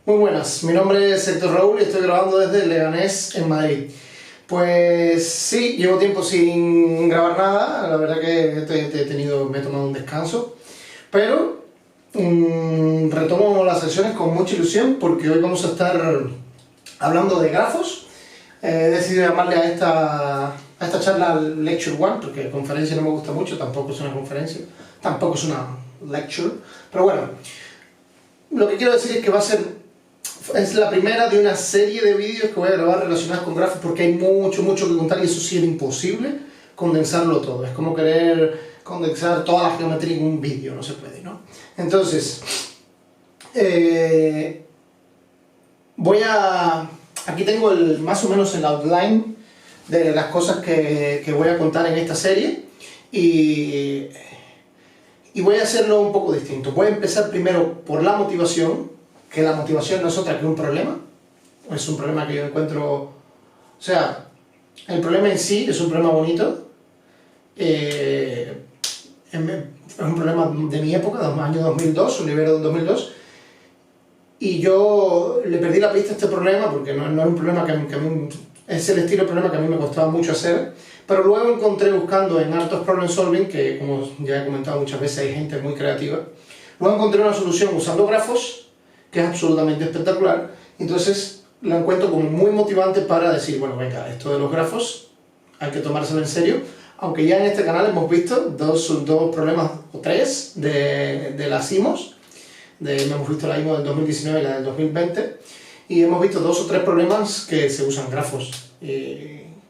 Muy buenas, mi nombre es Héctor Raúl y estoy grabando desde Leganés, en Madrid. Pues sí, llevo tiempo sin grabar nada, la verdad que me he tomado un descanso, pero retomo las sesiones con mucha ilusión porque hoy vamos a estar hablando de grafos. He decidido llamarle a esta charla Lecture 1 porque conferencia no me gusta mucho, tampoco es una conferencia, tampoco es una lecture, pero bueno, lo que quiero decir es que es la primera de una serie de vídeos que voy a grabar relacionados con grafos porque hay mucho que contar y eso sí era imposible condensarlo todo. Es como querer condensar toda la geometría en un vídeo, no se puede, ¿no? Entonces, aquí tengo más o menos el outline de las cosas que voy a contar en esta serie y voy a hacerlo un poco distinto. Voy a empezar primero por la motivación, que la motivación no es otra que un problema. Es un problema que yo encuentro... O sea, el problema en sí es un problema bonito. Es un problema de mi época, del año 2002, un libro del 2002. Y yo le perdí la pista a este problema porque no es un problema que a mí... Es el estilo de problema que a mí me costaba mucho hacer. Pero luego encontré buscando en Art of Problem Solving, que como ya he comentado muchas veces hay gente muy creativa, luego encontré una solución usando grafos, que es absolutamente espectacular. Entonces la encuentro como muy motivante para decir, bueno, venga, esto de los grafos hay que tomárselo en serio, aunque ya en este canal hemos visto dos problemas o tres de las IMOs, hemos visto la IMO del 2019 y la del 2020, y hemos visto dos o tres problemas que se usan grafos.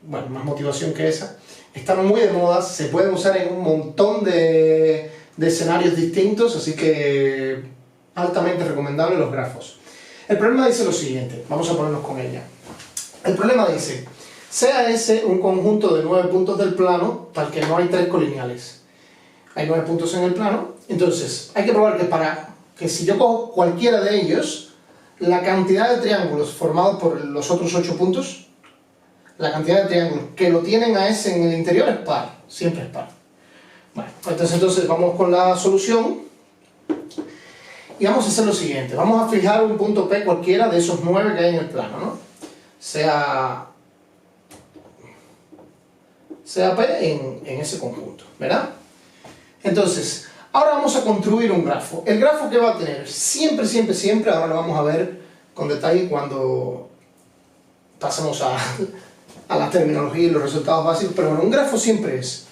Bueno, más motivación que esa. Están muy de moda, se pueden usar en un montón de escenarios distintos, así que altamente recomendable los grafos. El problema dice lo siguiente, vamos a ponernos con ella. El problema dice, sea S un conjunto de 9 puntos del plano, tal que no hay 3 colineales. Hay 9 puntos en el plano, entonces hay que probar que si yo cojo cualquiera de ellos, la cantidad de triángulos formados por los otros 8 puntos, la cantidad de triángulos que lo tienen a S en el interior es par, siempre es par. Bueno, pues entonces vamos con la solución y vamos a hacer lo siguiente. Vamos a fijar un punto P cualquiera de esos 9 que hay en el plano, ¿no? Sea P en ese conjunto, ¿verdad? Entonces, ahora vamos a construir un grafo. El grafo que va a tener siempre, ahora lo vamos a ver con detalle cuando pasemos a la terminología y los resultados básicos, pero bueno, un grafo siempre es,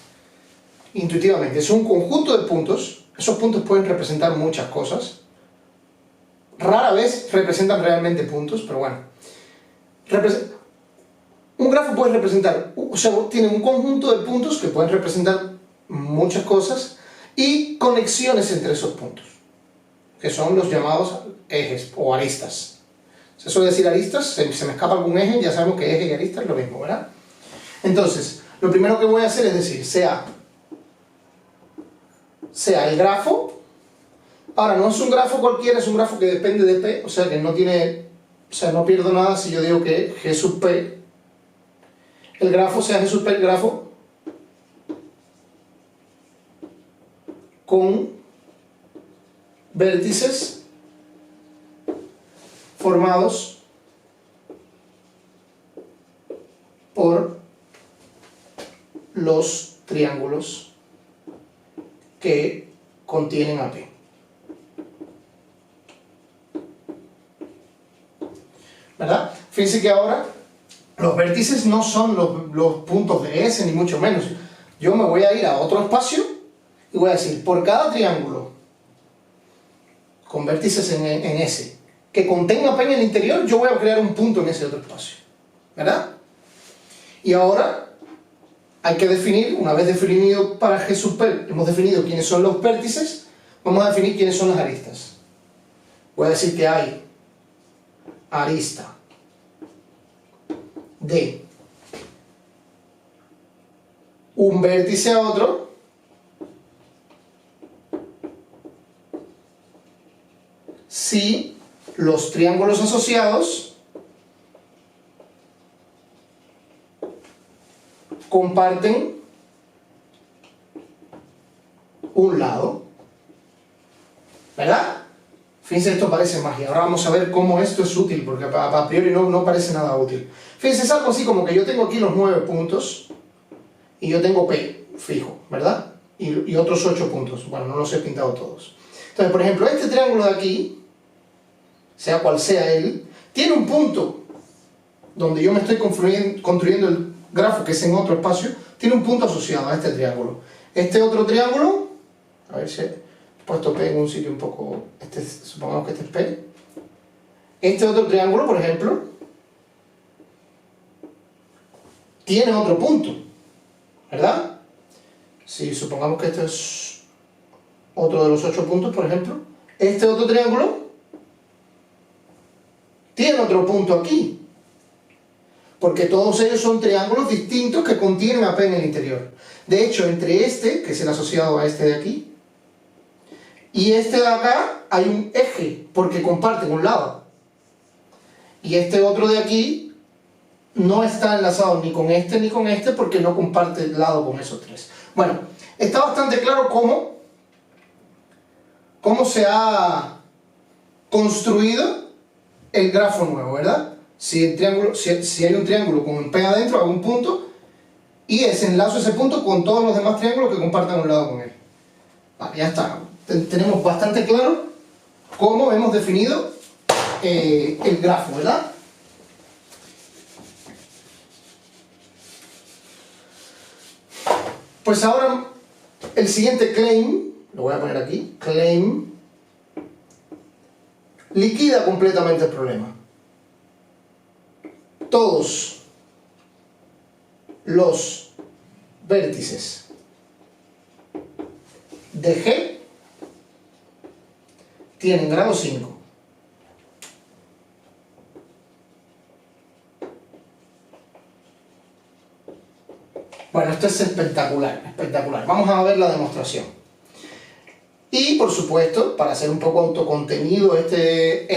intuitivamente, es un conjunto de puntos. Esos puntos pueden representar muchas cosas, rara vez representan realmente puntos, pero bueno, un grafo puede representar, o sea, tiene un conjunto de puntos que pueden representar muchas cosas y conexiones entre esos puntos, que son los llamados ejes o aristas. Se suele decir aristas, se me escapa algún eje, ya sabemos que eje y arista es lo mismo, ¿verdad? Entonces, lo primero que voy a hacer es decir, sea el grafo. Ahora, no es un grafo cualquiera, es un grafo que depende de P, o sea que no pierdo nada si yo digo que G sub P, el grafo sea G sub P, el grafo con vértices formados por los triángulos que contienen a P. ¿Verdad? Fíjense que ahora los vértices no son los puntos de S, ni mucho menos. Yo me voy a ir a otro espacio y voy a decir, por cada triángulo con vértices en S que contenga P en el interior, yo voy a crear un punto en ese otro espacio, ¿verdad? Y ahora hay que definir, una vez definido para G sub P, hemos definido quiénes son los vértices, vamos a definir quiénes son las aristas. Voy a decir que hay arista de un vértice a otro si los triángulos asociados comparten un lado, ¿verdad? Fíjense, esto parece magia. Ahora vamos a ver cómo esto es útil, porque a priori no parece nada útil. Fíjense, es algo así como que yo tengo aquí los 9 puntos y yo tengo P fijo, ¿verdad? Y otros 8 puntos. Bueno, no los he pintado todos. Entonces, por ejemplo, este triángulo de aquí, sea cual sea él, tiene un punto donde yo me estoy construyendo el grafo, que es en otro espacio, tiene un punto asociado a este triángulo. Este otro triángulo, a ver si he puesto P en un sitio un poco, supongamos que este es P. Este otro triángulo, por ejemplo, tiene otro punto, ¿verdad? Si supongamos que este es otro de los 8 puntos, por ejemplo, este otro triángulo tiene otro punto aquí, porque todos ellos son triángulos distintos que contienen a P en el interior. De hecho, entre este, que es el asociado a este de aquí, y este de acá, hay un eje, porque comparten un lado. Y este otro de aquí no está enlazado ni con este, porque no comparte el lado con esos tres. Bueno, está bastante claro cómo se ha construido el grafo nuevo, ¿verdad? Si hay un triángulo con un P adentro, hago un punto, y enlazo ese punto con todos los demás triángulos que compartan un lado con él. Vale, ya está. Tenemos bastante claro cómo hemos definido el grafo, ¿verdad? Pues ahora el siguiente claim, lo voy a poner aquí, claim, liquida completamente el problema. Todos los vértices de G tienen grado 5. Bueno, esto es espectacular, espectacular. Vamos a ver la demostración. Y, por supuesto, para hacer un poco autocontenido este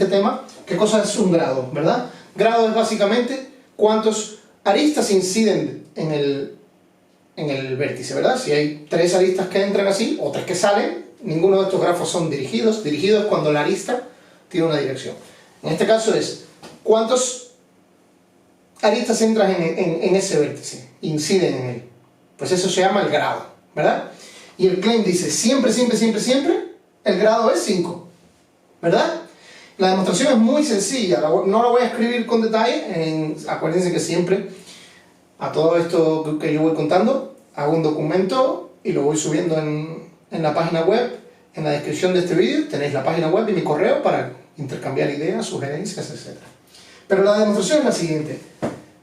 tema, ¿qué cosa es un grado, verdad? Grado es básicamente cuántos aristas inciden en el vértice, ¿verdad? Si hay 3 aristas que entran así, o 3 que salen, ninguno de estos grafos son dirigidos. Dirigido es cuando la arista tiene una dirección. En este caso es cuántos aristas entran en ese vértice, inciden en él. Pues eso se llama el grado, ¿verdad? Y el claim dice siempre, el grado es 5, ¿verdad? La demostración es muy sencilla, no la voy a escribir con detalle, acuérdense que siempre a todo esto que yo voy contando, hago un documento y lo voy subiendo en la página web. En la descripción de este vídeo tenéis la página web y mi correo para intercambiar ideas, sugerencias, etc. Pero la demostración es la siguiente.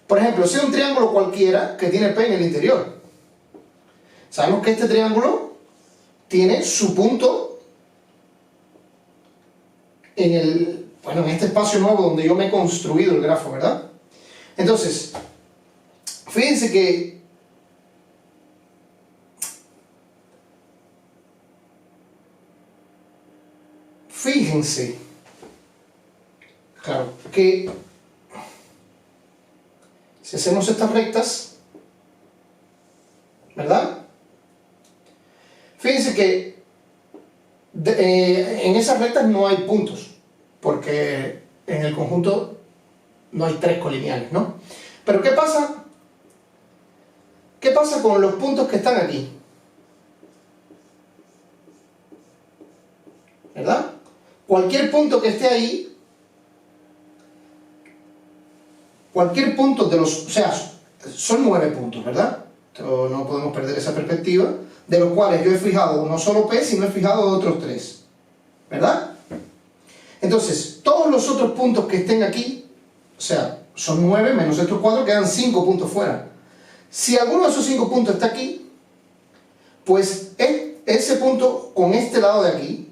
Por ejemplo, si un triángulo cualquiera que tiene P en el interior, sabemos que este triángulo tiene su punto en este espacio nuevo donde yo me he construido el grafo, ¿verdad? Entonces, fíjense que claro, que si hacemos estas rectas, ¿verdad? Fíjense que en esas rectas no hay puntos, porque en el conjunto no hay 3 colineales, ¿no? Pero ¿qué pasa? ¿Qué pasa con los puntos que están aquí? ¿Verdad? Cualquier punto que esté ahí, cualquier punto de los... O sea, son 9 puntos, ¿verdad? Pero no podemos perder esa perspectiva, de los cuales yo he fijado no solo P, sino he fijado otros 3, ¿verdad? Entonces, todos los otros puntos que estén aquí, o sea, son 9 menos estos 4, quedan 5 puntos fuera. Si alguno de esos 5 puntos está aquí, pues ese punto con este lado de aquí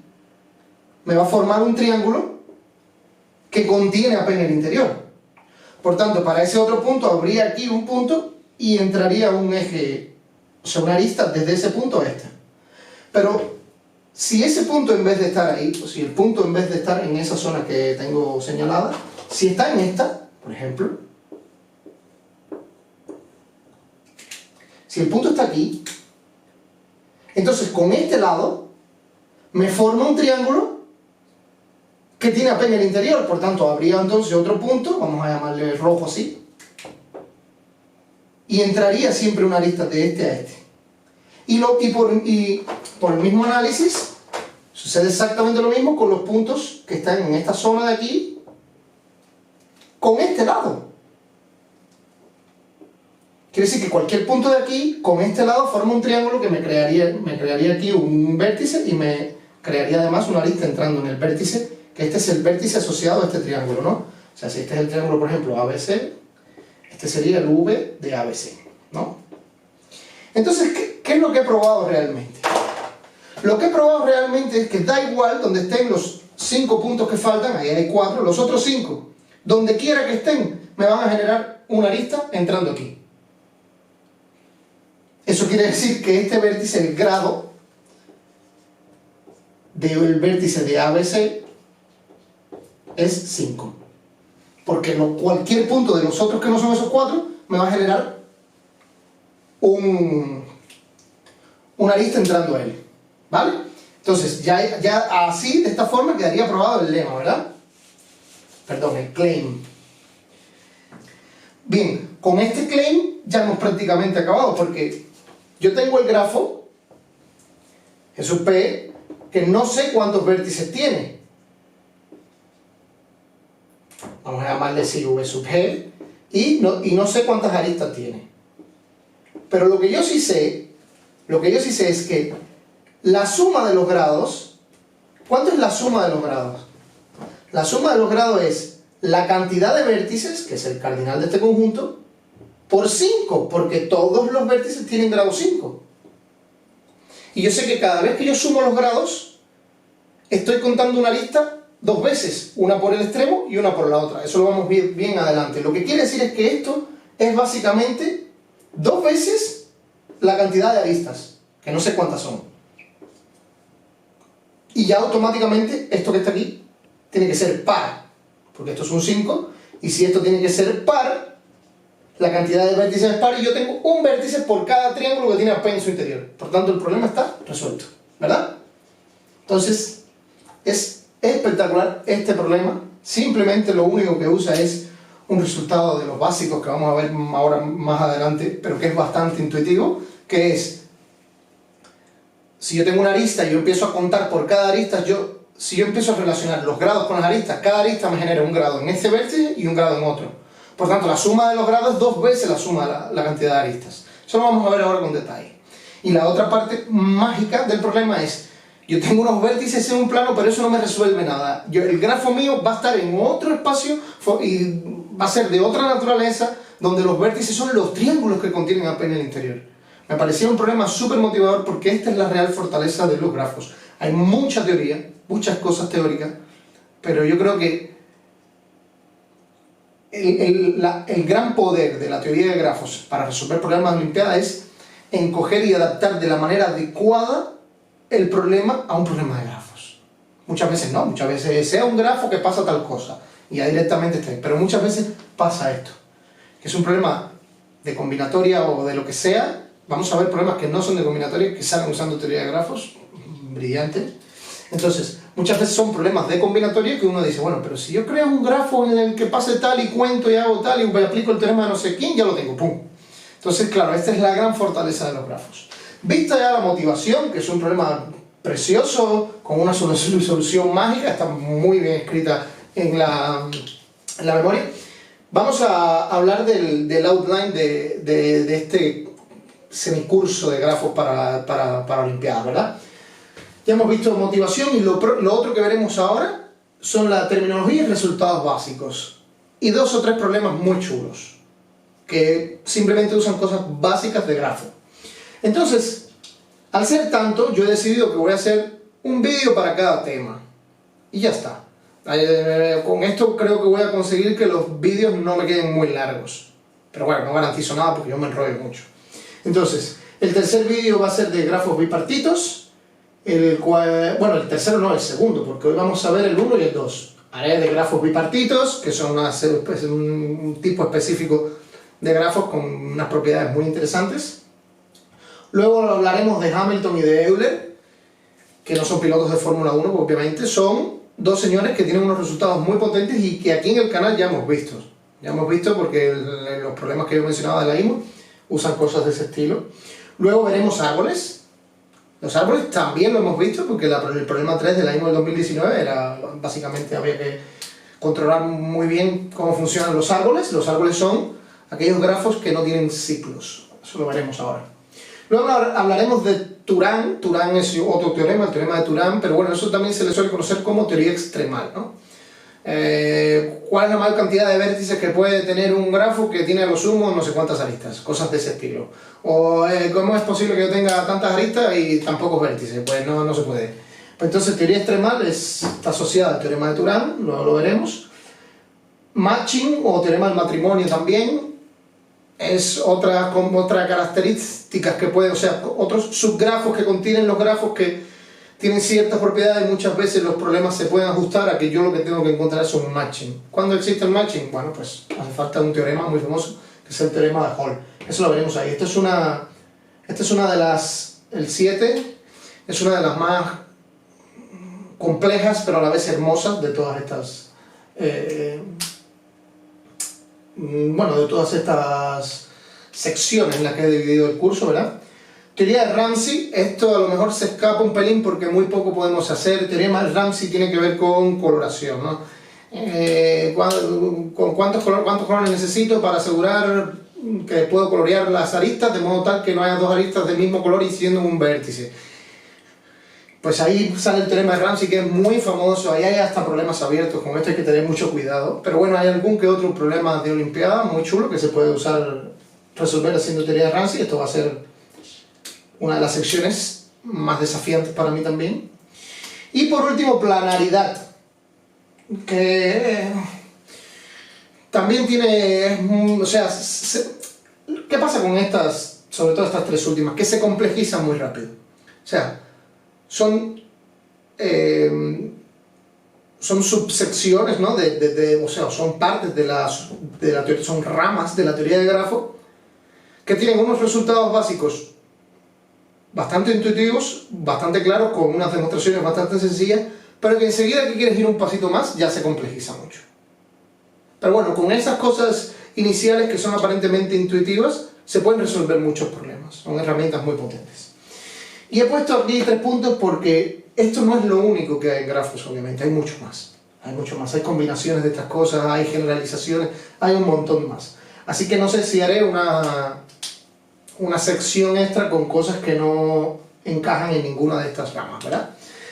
me va a formar un triángulo que contiene a P en el interior. Por tanto, para ese otro punto habría aquí un punto y entraría un eje, o sea, una arista desde ese punto a esta. Pero si ese punto en vez de estar ahí, o si el punto en vez de estar en esa zona que tengo señalada, si está en esta, por ejemplo, si el punto está aquí, entonces con este lado me forma un triángulo que tiene A P en el interior. Por tanto, habría entonces otro punto, vamos a llamarle rojo así, y entraría siempre una arista de este a este. Y por el mismo análisis, sucede exactamente lo mismo con los puntos que están en esta zona de aquí, con este lado. Quiere decir que cualquier punto de aquí, con este lado, forma un triángulo que me crearía aquí un vértice y me crearía además una arista entrando en el vértice, que este es el vértice asociado a este triángulo, ¿no? O sea, si este es el triángulo, por ejemplo, ABC, este sería el V de ABC, ¿no? Entonces, ¿qué es lo que he probado realmente? Lo que he probado realmente es que da igual donde estén los 5 puntos que faltan, ahí hay 4, los otros 5, donde quiera que estén, me van a generar una arista entrando aquí. Eso quiere decir que este vértice, el grado del vértice de ABC es 5. Porque cualquier punto de los otros que no son esos 4 me va a generar una arista entrando a él. ¿Vale? Entonces, ya así, de esta forma, quedaría aprobado el lema, ¿verdad? Perdón, el claim. Bien, con este claim ya hemos prácticamente acabado, porque yo tengo el grafo, es un P, que no sé cuántos vértices tiene. Vamos a llamarle si V sub G, y no sé cuántas aristas tiene. Pero lo que yo sí sé es que la suma de los grados, ¿cuánto es la suma de los grados? La suma de los grados es la cantidad de vértices, que es el cardinal de este conjunto, por 5, porque todos los vértices tienen grado 5. Y yo sé que cada vez que yo sumo los grados, estoy contando una lista 2 veces, una por el extremo y una por la otra. Eso lo vamos a ver bien adelante. Lo que quiere decir es que esto es básicamente 2 veces la cantidad de aristas, que no sé cuántas son. Y ya automáticamente esto que está aquí tiene que ser par, porque esto es un 5, y si esto tiene que ser par, la cantidad de vértices es par, y yo tengo un vértice por cada triángulo que tiene A P en su interior. Por tanto, el problema está resuelto, ¿verdad? Entonces, es espectacular este problema. Simplemente lo único que usa es un resultado de los básicos que vamos a ver ahora más adelante, pero que es bastante intuitivo, que es, si yo tengo una arista y yo empiezo a contar por cada arista, si yo empiezo a relacionar los grados con las aristas, cada arista me genera un grado en este vértice y un grado en otro. Por tanto, la suma de los grados es 2 veces la suma de la cantidad de aristas. Eso lo vamos a ver ahora con detalle. Y la otra parte mágica del problema es, yo tengo unos vértices en un plano, pero eso no me resuelve nada. El grafo mío va a estar en otro espacio y va a ser de otra naturaleza, donde los vértices son los triángulos que contienen A P en el interior. Me parecía un problema súper motivador, porque esta es la real fortaleza de los grafos. Hay mucha teoría, muchas cosas teóricas, pero yo creo que el gran poder de la teoría de grafos para resolver problemas de Olimpiada es encoger y adaptar de la manera adecuada el problema a un problema de grafos. Muchas veces no, muchas veces sea un grafo que pasa tal cosa y ya directamente está ahí, pero muchas veces pasa esto, que es un problema de combinatoria o de lo que sea. Vamos a ver problemas que no son de combinatoria, que salen usando teoría de grafos, brillante. Entonces, muchas veces son problemas de combinatoria que uno dice, bueno, pero si yo creo un grafo en el que pase tal y cuento y hago tal y aplico el teorema de no sé quién, ya lo tengo, ¡pum! Entonces, claro, esta es la gran fortaleza de los grafos. Vista ya la motivación, que es un problema precioso, con una solución mágica, está muy bien escrita en la memoria, vamos a hablar del outline de este semicurso de grafos para Olimpiada, ¿verdad? Ya hemos visto motivación, y lo otro que veremos ahora son la terminología y resultados básicos. Y 2 o 3 problemas muy chulos, que simplemente usan cosas básicas de grafo. Entonces, al ser tanto, yo he decidido que voy a hacer un vídeo para cada tema. Y ya está. Con esto creo que voy a conseguir que los vídeos no me queden muy largos. Pero bueno, no garantizo nada porque yo me enrollo mucho. Entonces, el tercer vídeo va a ser de grafos bipartitos. El tercero no, el segundo, porque hoy vamos a ver el 1 y el 2. Haré de grafos bipartitos, que son un tipo específico de grafos con unas propiedades muy interesantes. Luego hablaremos de Hamilton y de Euler, que no son pilotos de Fórmula 1, porque obviamente son dos señores que tienen unos resultados muy potentes y que aquí en el canal ya hemos visto. Ya hemos visto porque los problemas que yo mencionaba de la IMO usan cosas de ese estilo. Luego veremos árboles. Los árboles también lo hemos visto porque el problema 3 de la IMO del 2019 era, básicamente, había que controlar muy bien cómo funcionan los árboles. Los árboles son aquellos grafos que no tienen ciclos. Eso lo veremos ahora. Luego hablaremos de Turán. Turán es otro teorema, el teorema de Turán, pero bueno, eso también se le suele conocer como teoría extremal, ¿no? ¿Cuál es la mayor cantidad de vértices que puede tener un grafo que tiene a lo sumo no sé cuántas aristas? Cosas de ese estilo. O ¿cómo es posible que yo tenga tantas aristas y tan pocos vértices? Pues no se puede. Pues entonces teoría extremal está asociada al teorema de Turán, luego lo veremos. Matching o teorema del matrimonio también es otra característica que puede, o sea, otros subgrafos que contienen los grafos que tienen ciertas propiedades y muchas veces los problemas se pueden ajustar a que yo lo que tengo que encontrar es un matching. ¿Cuándo existe el matching? Bueno, pues hace falta un teorema muy famoso, que es el teorema de Hall. Eso lo veremos ahí. Esta es una de las, el 7, es una de las más complejas, pero a la vez hermosas de todas estas, de todas estas secciones en las que he dividido el curso, ¿verdad? Teoría de Ramsey, esto a lo mejor se escapa un pelín porque muy poco podemos hacer. Teoría de Ramsey tiene que ver con coloración, ¿no? ¿Cuántos colores necesito para asegurar que puedo colorear las aristas de modo tal que no haya dos aristas del mismo color y siendo un vértice? Pues ahí sale el teorema de Ramsey, que es muy famoso. Ahí hay hasta problemas abiertos, con esto hay que tener mucho cuidado. Pero bueno, hay algún que otro problema de Olimpiada muy chulo que se puede resolver haciendo teoría de Ramsey. Esto va a ser una de las secciones más desafiantes para mí también. Y por último, planaridad, que también tiene, o sea, ¿qué pasa con estas, sobre todo estas tres últimas? Que se complejizan muy rápido. O sea, son subsecciones, ¿no? O sea, son partes de la teoría, son ramas de la teoría de grafo que tienen unos resultados básicos bastante intuitivos, bastante claros, con unas demostraciones bastante sencillas, pero que enseguida que quieres ir un pasito más ya se complejiza mucho. Pero bueno, con esas cosas iniciales que son aparentemente intuitivas se pueden resolver muchos problemas, son herramientas muy potentes. Y he puesto aquí 3 puntos porque esto no es lo único que hay en grafos, obviamente, hay mucho más. Hay combinaciones de estas cosas, hay generalizaciones, hay un montón más. Así que no sé si haré una sección extra con cosas que no encajan en ninguna de estas ramas, ¿verdad?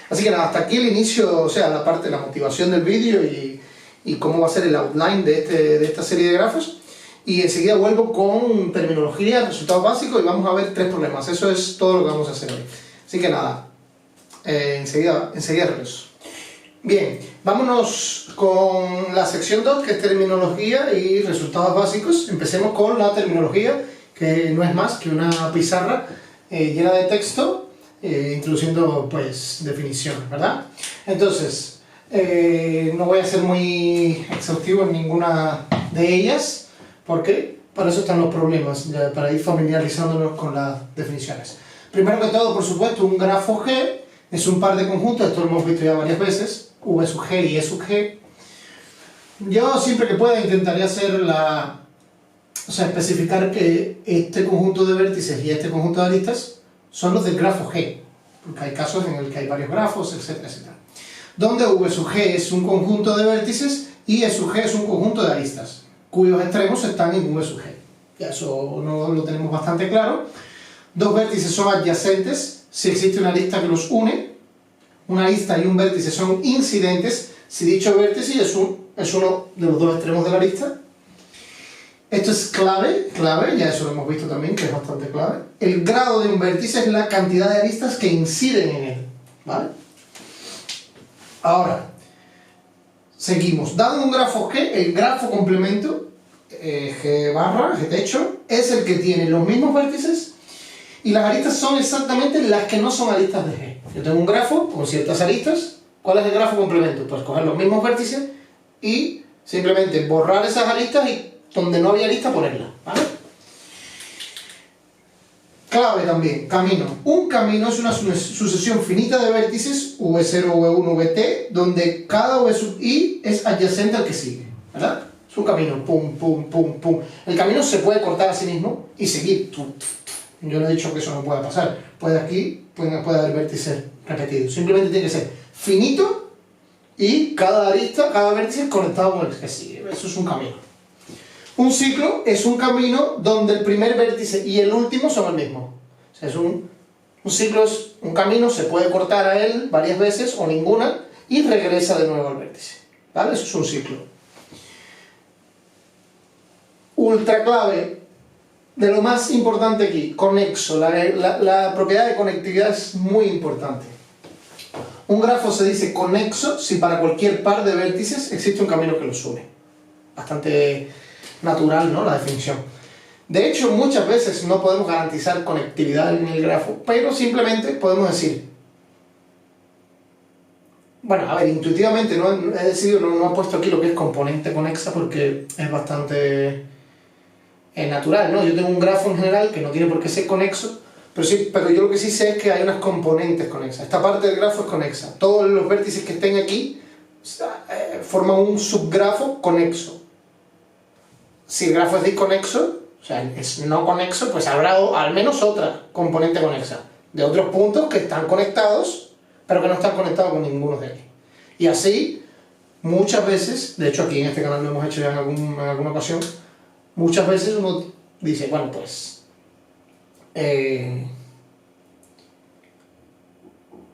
Así que nada, hasta aquí el inicio, o sea, la parte de la motivación del vídeo y cómo va a ser el outline de esta serie de grafos. Y enseguida vuelvo con terminología, resultados básicos y vamos a ver 3 problemas. Eso es todo lo que vamos a hacer hoy. Así que nada, enseguida regreso. Bien, vámonos con la sección 2, que es terminología y resultados básicos. Empecemos con la terminología, que no es más que una pizarra llena de texto, introduciendo pues definiciones, ¿verdad? Entonces, no voy a ser muy exhaustivo en ninguna de ellas, porque para eso están los problemas, para ir familiarizándonos con las definiciones. Primero que todo, por supuesto, un grafo G es un par de conjuntos, esto lo hemos visto ya varias veces, V sub G y E sub G. Yo siempre que pueda intentaría especificar que este conjunto de vértices y este conjunto de aristas son los del grafo G, porque hay casos en el que hay varios grafos, etcétera, etcétera. Donde V sub G es un conjunto de vértices y E sub G es un conjunto de aristas, cuyos extremos están en V sub G. Ya eso no lo tenemos bastante claro. Dos vértices son adyacentes si existe una arista que los une. Una arista y un vértice son incidentes si dicho vértice es uno de los dos extremos de la arista. Esto es clave, ya eso lo hemos visto también, que es bastante clave. El grado de un vértice es la cantidad de aristas que inciden en él, ¿vale? Ahora, seguimos. Dado un grafo G, el grafo complemento, G barra, G techo, es el que tiene los mismos vértices y las aristas son exactamente las que no son aristas de G. Yo tengo un grafo con ciertas aristas. ¿Cuál es el grafo complemento? Pues coger los mismos vértices y simplemente borrar esas aristas y donde no había arista ponerla, ¿vale? Claro, clave también, camino. Un camino es una sucesión finita de vértices, v0, v1, vt, donde cada v sub i es adyacente al que sigue, ¿verdad? Es un camino, pum, pum, pum, pum. El camino se puede cortar a sí mismo y seguir. Yo no he dicho que eso no pueda pasar. Puede haber vértices repetidos. Simplemente tiene que ser finito y cada arista, cada vértice conectado con el que sigue. Eso es un camino. Un ciclo es un camino donde el primer vértice y el último son el mismo. O sea, un ciclo es un camino, se puede cortar a él varias veces o ninguna y regresa de nuevo al vértice. ¿Vale? Eso es un ciclo. Ultra clave de lo más importante aquí, conexo. La propiedad de conectividad es muy importante. Un grafo se dice conexo si para cualquier par de vértices existe un camino que los une. Bastante natural, ¿no? La definición. De hecho, muchas veces no podemos garantizar conectividad en el grafo, pero simplemente podemos decir, bueno, a ver, intuitivamente no he puesto aquí lo que es componente conexa porque es bastante natural, ¿no? Yo tengo un grafo en general que no tiene por qué ser conexo, pero yo lo que sí sé es que hay unas componentes conexas. Esta parte del grafo es conexa. Todos los vértices que estén aquí forman un subgrafo conexo. Si el grafo es disconexo, o sea, es no conexo, pues habrá al menos otra componente conexa de otros puntos que están conectados, pero que no están conectados con ninguno de ellos. Y así, muchas veces, de hecho aquí en este canal lo hemos hecho ya en alguna ocasión, muchas veces uno dice, bueno, pues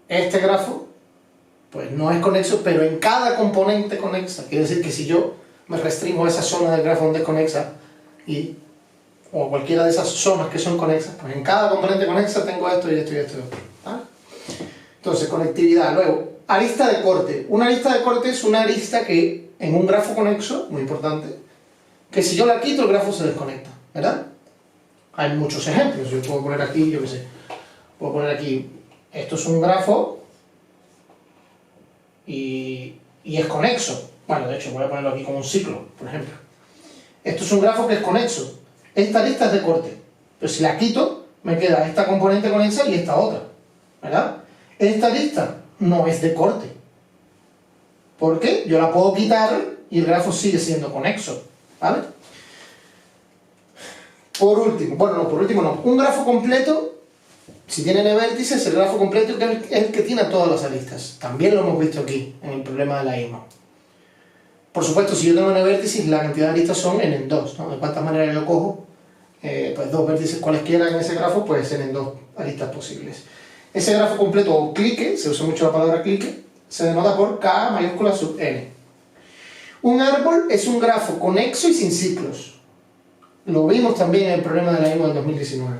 este grafo pues no es conexo, pero en cada componente conexa, quiere decir que si yo me restringo a esa zona del grafo donde es conexa o cualquiera de esas zonas que son conexas, pues en cada componente conexa tengo esto y esto y esto y otro, ¿vale? Entonces, conectividad. Luego, arista de corte. Una arista de corte es una arista que en un grafo conexo, muy importante, que si yo la quito el grafo se desconecta, ¿verdad? Hay muchos ejemplos. Yo puedo poner aquí, yo qué sé, puedo poner aquí, esto es un grafo y es conexo. Bueno, de hecho voy a ponerlo aquí como un ciclo, por ejemplo. Esto es un grafo que es conexo. Esta arista es de corte, pero si la quito, me queda esta componente conexa y esta otra, ¿verdad? Esta arista no es de corte. ¿Por qué? Yo la puedo quitar y el grafo sigue siendo conexo, ¿vale? Por último, un grafo completo, si tiene n vértices, el grafo completo es el que tiene todas las aristas. También lo hemos visto aquí, en el problema de la IMA. Por supuesto, si yo tengo n vértices, la cantidad de aristas son n en 2, ¿no? De cuántas maneras yo cojo, pues dos vértices cualesquiera en ese grafo, pues n en 2 aristas posibles. Ese grafo completo, o clique, se usa mucho la palabra clique, se denota por K mayúscula sub n. Un árbol es un grafo conexo y sin ciclos. Lo vimos también en el problema de la IMA del 2019.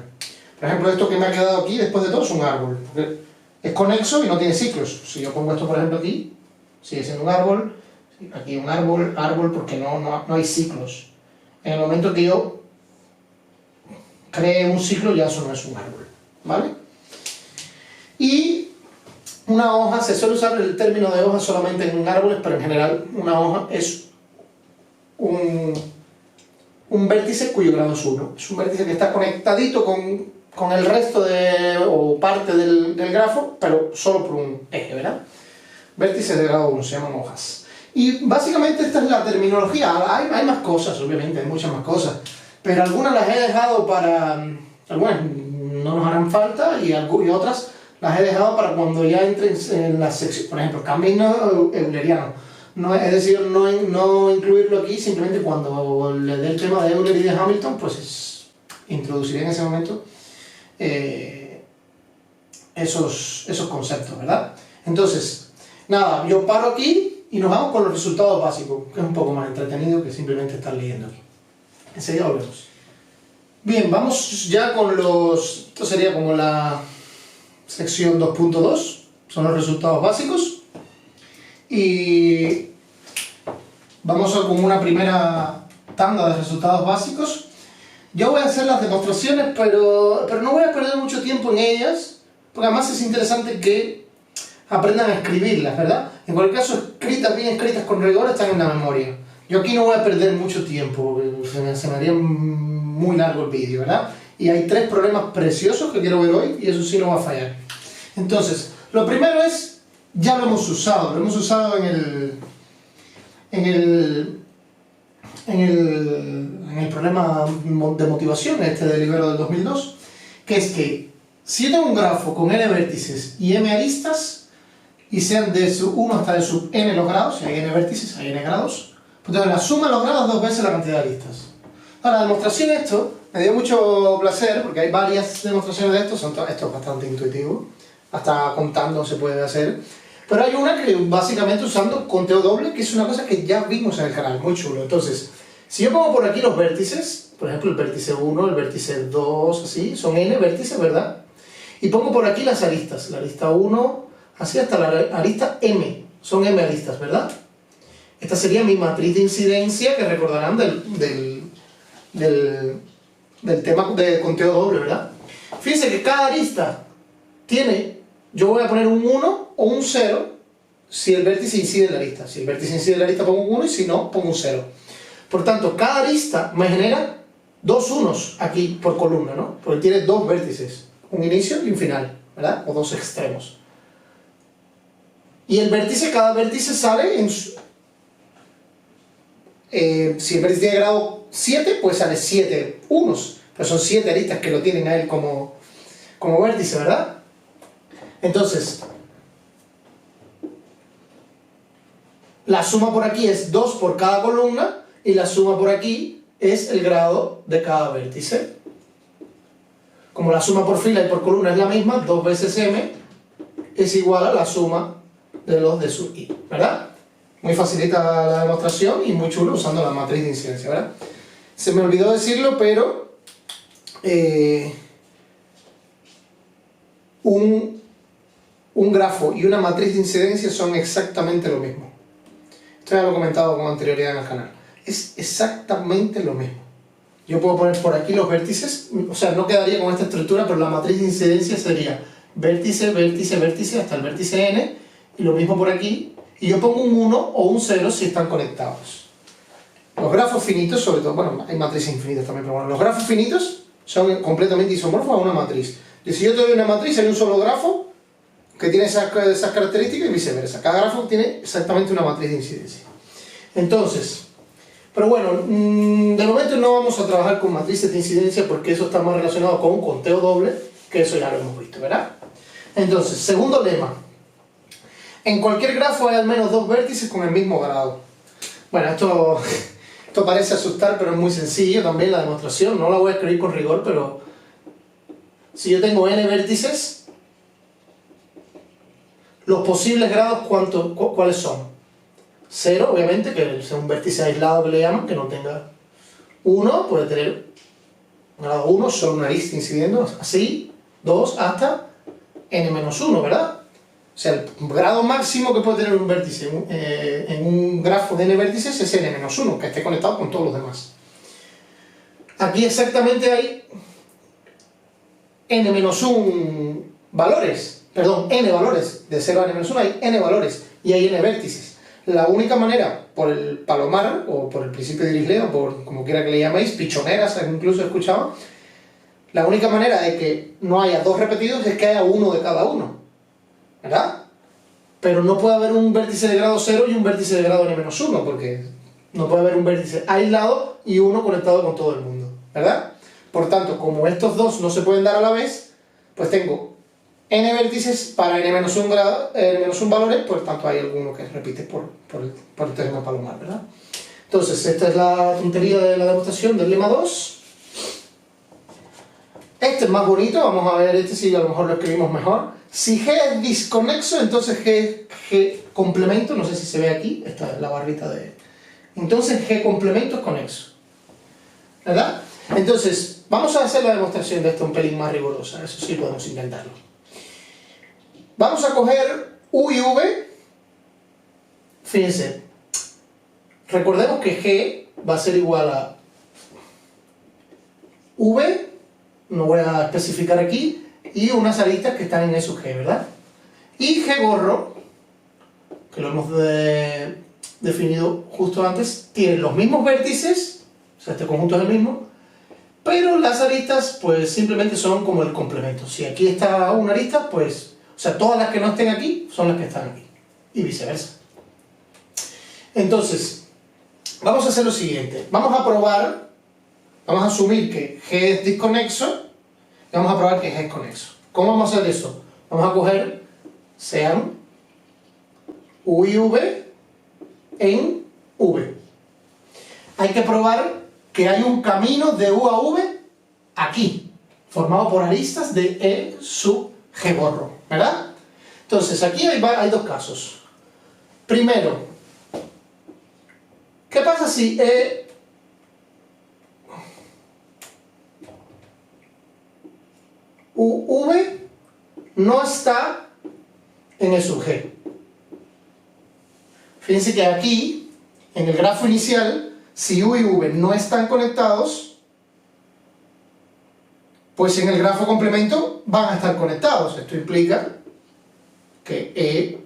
Por ejemplo, esto que me ha quedado aquí, después de todo, es un árbol. Porque es conexo y no tiene ciclos. Si yo pongo esto, por ejemplo, aquí, sigue siendo un árbol. Aquí un árbol porque no hay ciclos. En el momento que yo cree un ciclo, ya eso no es un árbol, ¿vale? Y una hoja, se suele usar el término de hoja solamente en árboles, pero en general una hoja es un vértice cuyo grado es 1. Es un vértice que está conectadito con el resto o parte del grafo, pero solo por un eje, ¿verdad? Vértices de grado 1 se llaman hojas. Y básicamente esta es la terminología. Hay más cosas, obviamente, hay muchas más cosas, pero algunas las he dejado para... algunas no nos harán falta y otras las he dejado para cuando ya entren en la sección. Por ejemplo, camino euleriano. No, es decir, no incluirlo aquí, simplemente cuando le dé el tema de Euler y de Hamilton, pues introduciré en ese momento esos conceptos, ¿verdad? Entonces, nada, yo paro aquí y nos vamos con los resultados básicos, que es un poco más entretenido que simplemente estar leyendo aquí. Enseguida volvemos. Bien, vamos ya con los... Esto sería como la sección 2.2, son los resultados básicos. Y vamos a con una primera tanda de resultados básicos. Yo voy a hacer las demostraciones, pero no voy a perder mucho tiempo en ellas, porque además es interesante que aprendan a escribirlas, ¿verdad? En cualquier caso, bien escritas con rigor, están en la memoria. Yo aquí no voy a perder mucho tiempo, se me haría muy largo el vídeo, ¿verdad? Y hay 3 problemas preciosos que quiero ver hoy y eso sí no va a fallar. Entonces, lo primero es, ya lo hemos usado en el problema de motivación del Libero del 2002, que es que si yo tengo un grafo con n vértices y m aristas, y sean de sub 1 hasta de sub n los grados, si hay n vértices, hay n grados, pues tengo la suma de los grados 2 veces la cantidad de aristas. Ahora, la demostración de esto me dio mucho placer, porque hay varias demostraciones de esto, esto es bastante intuitivo, hasta contando se puede hacer, pero hay una que básicamente usando conteo doble, que es una cosa que ya vimos en el canal, muy chulo. Entonces, si yo pongo por aquí los vértices, por ejemplo el vértice 1, el vértice 2, así, son n vértices, ¿verdad? Y pongo por aquí las aristas, la arista 1, así hasta la arista m, son m aristas, ¿verdad? Esta sería mi matriz de incidencia, que recordarán del tema de conteo doble, ¿verdad? Fíjense que cada arista tiene, yo voy a poner un 1 o un 0 si el vértice incide en la arista. Si el vértice incide en la arista pongo un 1 y si no, pongo un 0. Por tanto, cada arista me genera 2 unos aquí por columna, ¿no? Porque tiene 2 vértices, un inicio y un final, ¿verdad? O 2 extremos. Y el vértice, cada vértice sale en su... si el vértice tiene grado 7, pues sale 7 unos. Pero son 7 aristas que lo tienen a él como vértice, ¿verdad? Entonces, la suma por aquí es 2 por cada columna y la suma por aquí es el grado de cada vértice. Como la suma por fila y por columna es la misma, 2 veces m es igual a la suma de los de sub i, ¿verdad? Muy facilita la demostración y muy chulo usando la matriz de incidencia, ¿verdad? Se me olvidó decirlo, pero un grafo y una matriz de incidencia son exactamente lo mismo. Esto ya lo he comentado con anterioridad en el canal. Es exactamente lo mismo. Yo puedo poner por aquí los vértices, o sea, no quedaría con esta estructura, pero la matriz de incidencia sería vértice, vértice, vértice hasta el vértice n, y lo mismo por aquí, y yo pongo un 1 o un 0 si están conectados. Los grafos finitos, sobre todo, bueno, hay matrices infinitas también, pero bueno, los grafos finitos son completamente isomorfos a una matriz. Y si yo te doy una matriz, hay un solo grafo que tiene esas características y viceversa. Cada grafo tiene exactamente una matriz de incidencia. Entonces, pero bueno, de momento no vamos a trabajar con matrices de incidencia porque eso está más relacionado con un conteo doble, que eso ya lo hemos visto, ¿verdad? Entonces, segundo lema. En cualquier grafo hay al menos 2 vértices con el mismo grado. Bueno, esto parece asustar, pero es muy sencillo también la demostración. No la voy a escribir con rigor, pero si yo tengo n vértices, los posibles grados, ¿cuáles son? 0, obviamente, que es un vértice aislado que le llaman, que no tenga 1, puede tener grado 1, solo una arista incidiendo, así, 2 hasta n-1, ¿verdad? O sea, el grado máximo que puede tener un vértice en un grafo de n vértices es n-1, que esté conectado con todos los demás. Aquí exactamente hay n-1 valores, perdón, n valores, de 0 a n-1 hay n valores y hay n vértices. La única manera, por el palomar, o por el principio de Dirichlet, o por como quiera que le llaméis, pichoneras, incluso he escuchado, la única manera de que no haya 2 repetidos es que haya uno de cada uno, ¿verdad? Pero no puede haber un vértice de grado 0 y un vértice de grado n-1, porque no puede haber un vértice aislado y uno conectado con todo el mundo, ¿verdad? Por tanto, como estos dos no se pueden dar a la vez, pues tengo n vértices para n-1 valores, por tanto hay alguno que repite por el teorema palomar, ¿verdad? Entonces, esta es la tontería de la demostración del lema 2. Este es más bonito, vamos a ver, este sí a lo mejor lo escribimos mejor. Si G es disconexo, entonces G complemento, no sé si se ve aquí, esta es la barrita de... Entonces G complemento es conexo, ¿verdad? Entonces, vamos a hacer la demostración de esto un pelín más rigurosa, eso sí podemos intentarlo. Vamos a coger U y V, fíjense, recordemos que G va a ser igual a V, no voy a especificar aquí, y unas aristas que están en E sub G, ¿verdad? Y G gorro, que lo hemos definido justo antes, tiene los mismos vértices, o sea, este conjunto es el mismo, Pero las aristas pues simplemente son como el complemento. Si aquí está una arista, pues, o sea, todas las que no estén aquí son las que están aquí. Y viceversa. Entonces, vamos a hacer lo siguiente. Vamos a probar, vamos a asumir que G es disconexo y vamos a probar que G es conexo. ¿Cómo vamos a hacer eso? Vamos a coger, sean U y V en V. Hay que probar que hay un camino de U a V aquí, formado por aristas de E sub G gorro, ¿verdad? Entonces, aquí hay dos casos. Primero, ¿qué pasa si E UV no está en E sub G? Fíjense que aquí, en el grafo inicial, si U y V no están conectados, pues en el grafo complemento van a estar conectados. Esto implica que E,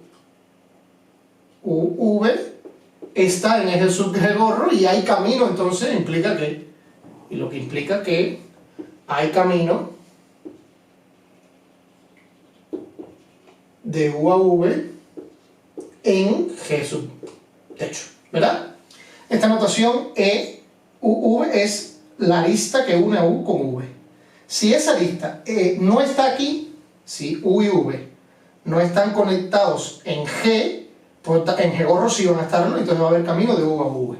U, V está en eje sub G gorro y hay camino, entonces implica que, y lo que implica que hay camino de U a V en G sub techo, ¿verdad? Esta notación E, U, V es la arista que une a U con V. Si esa arista no está aquí, si U y V no están conectados en G, pues en G gorro sí van a estarlo, entonces va a haber camino de U a V.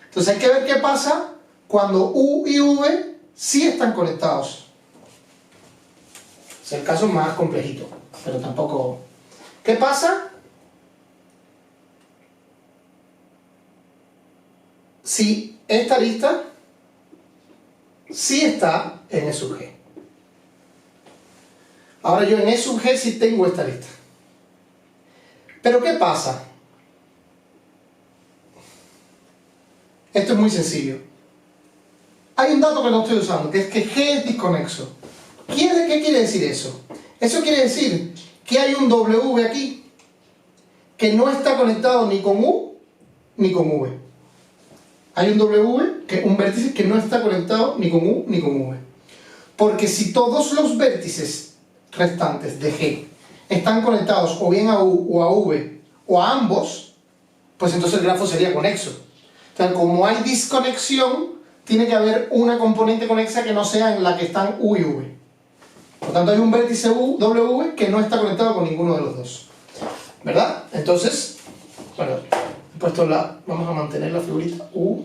Entonces hay que ver qué pasa cuando U y V sí están conectados. Es el caso más complejito, pero tampoco... ¿Qué pasa si esta arista sí está en E sub G? Ahora yo en E sub G sí tengo esta arista. Pero ¿qué pasa? Esto es muy sencillo. Hay un dato que no estoy usando, que es que G es disconexo. ¿Qué quiere decir eso? Eso quiere decir que hay un W aquí que no está conectado ni con U ni con V. Hay un W, un vértice que no está conectado ni con U ni con V. Porque si todos los vértices restantes de G están conectados o bien a U o a V o a ambos, pues entonces el grafo sería conexo. Entonces, como hay disconexión, tiene que haber una componente conexa que no sea en la que están U y V. Por lo tanto, hay un vértice W que no está conectado con ninguno de los dos. ¿Verdad? Entonces, bueno, he puesto vamos a mantener la figurita U,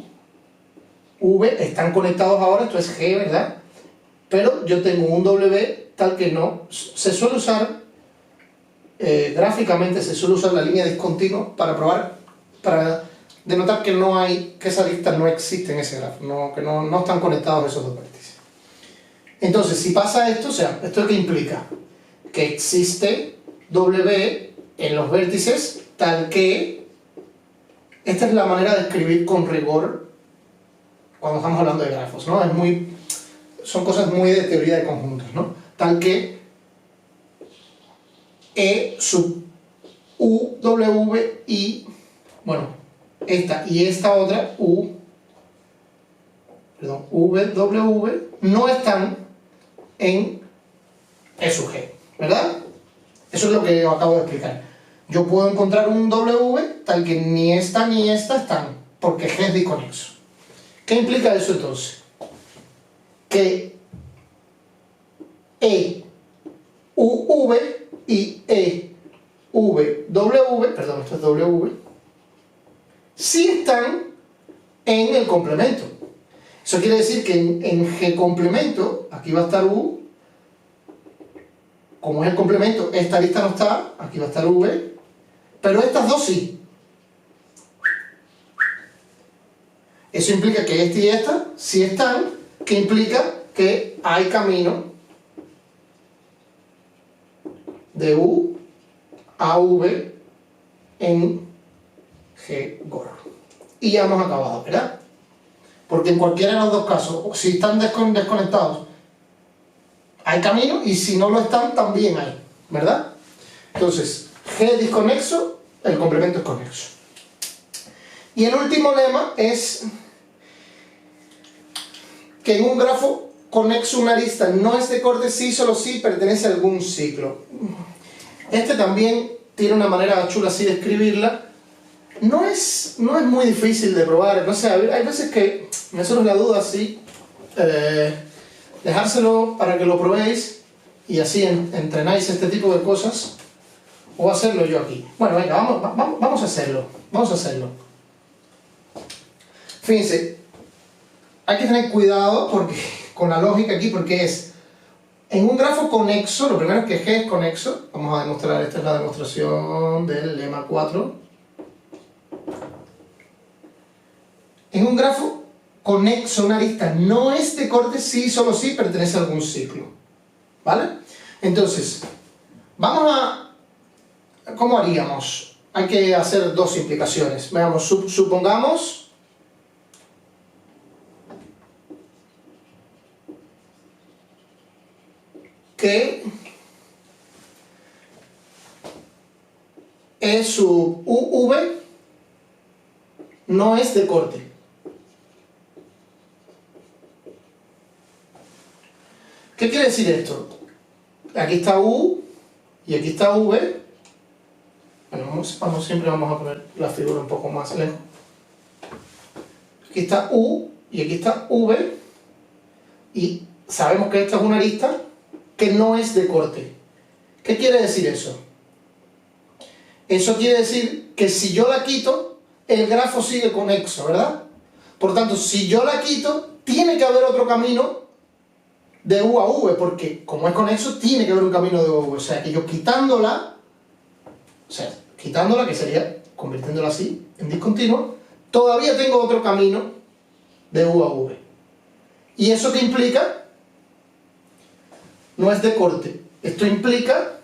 V, están conectados ahora, esto es G, ¿verdad? Pero yo tengo un W tal que no, se suele usar, gráficamente se suele usar la línea discontinua para probar, para denotar que no hay, que esa arista no existe en ese grafo, que no están conectados esos dos vértices. Entonces, si pasa esto, o sea, ¿esto qué implica? Que existe W en los vértices tal que, esta es la manera de escribir con rigor cuando estamos hablando de grafos, ¿no? Son cosas muy de teoría de conjuntos, ¿no? Tal que E sub U, W y, bueno, esta y esta otra, V, W, no están en E sub G, ¿verdad? Eso es lo que os acabo de explicar. Yo puedo encontrar un W tal que ni esta ni esta están, porque G es disconexo. ¿Qué implica eso entonces? Que E, U, V y E, V, W, perdón, esto es W, sí están en el complemento. Eso quiere decir que en G complemento, aquí va a estar U, como es el complemento, esta lista no está, aquí va a estar V, pero estas dos sí. Eso implica que esta y esta sí están, que implica que hay camino de U a V en G gorro. Y ya hemos acabado, ¿verdad? Porque en cualquiera de los dos casos, si están desconectados, hay camino, y si no lo están, también hay, ¿verdad? Entonces, G disconexo, el complemento es conexo. Y el último lema es que en un grafo conexo una arista no es de corte sí, solo sí pertenece a algún ciclo. Este también tiene una manera chula así de escribirla. No es muy difícil de probar, no sé, hay veces que me surge la duda así, dejárselo para que lo probéis y así entrenáis este tipo de cosas, o hacerlo yo aquí. Bueno, venga, vamos a hacerlo. Fíjense, hay que tener cuidado con la lógica aquí, porque es, en un grafo conexo, lo primero es que G es conexo, vamos a demostrar, esta es la demostración del lema 4. En un grafo conexo, una arista no es de corte sí, solo sí pertenece a algún ciclo. ¿Vale? Entonces, vamos a... ¿Cómo haríamos? Hay que hacer dos implicaciones. Veamos, supongamos que E sub UV no es de corte. ¿Qué quiere decir esto? Aquí está U y aquí está V. Bueno, siempre vamos a poner la figura un poco más lejos. Aquí está U y aquí está V. Y sabemos que esta es una arista que no es de corte. ¿Qué quiere decir eso? Eso quiere decir que si yo la quito, el grafo sigue conexo, ¿verdad? Por tanto, si yo la quito, tiene que haber otro camino de U a V, porque como es conexo, tiene que haber un camino de U a V. O sea, que yo quitándola, que sería convirtiéndola así, en discontinuo, todavía tengo otro camino de U a V. ¿Y eso qué implica? No es de corte. Esto implica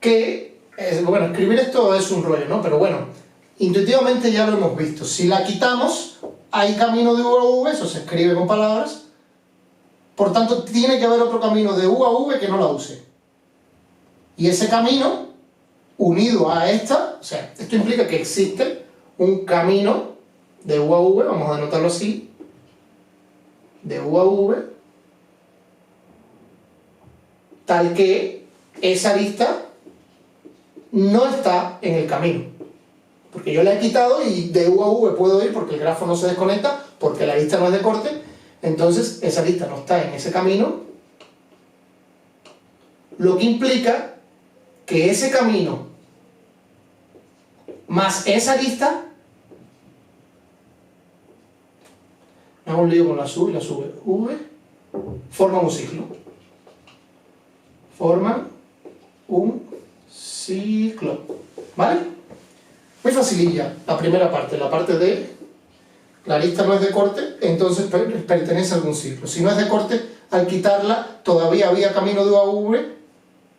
que, bueno, escribir esto es un rollo, ¿no? Pero bueno, intuitivamente ya lo hemos visto. Si la quitamos, hay camino de U a V, eso se escribe con palabras. Por tanto, tiene que haber otro camino de U a V que no la use. Y ese camino, unido a esta, o sea, esto implica que existe un camino de U a V, vamos a denotarlo así, de U a V, tal que esa arista no está en el camino. Porque yo la he quitado y de U a V puedo ir porque el grafo no se desconecta, porque la arista no es de corte. Entonces, esa arista no está en ese camino, lo que implica que ese camino más esa arista, me hago un lío con la sub y la sub V, forman un ciclo. Forman un ciclo. ¿Vale? Muy facililla la primera parte, la parte de la arista no es de corte, entonces pertenece a algún ciclo. Si no es de corte, al quitarla todavía había camino de U a V,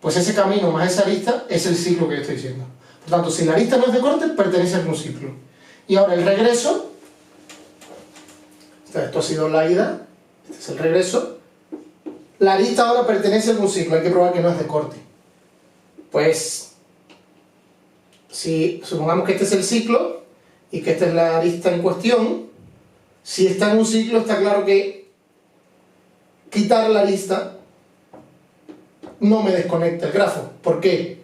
pues ese camino más esa arista es el ciclo que yo estoy diciendo. Por tanto, si la arista no es de corte, pertenece a algún ciclo. Y ahora el regreso, esto ha sido la ida, este es el regreso. La arista ahora pertenece a algún ciclo, hay que probar que no es de corte. Pues, si supongamos que este es el ciclo y que esta es la arista en cuestión, si está en un ciclo, está claro que quitar la arista no me desconecta el grafo. ¿Por qué?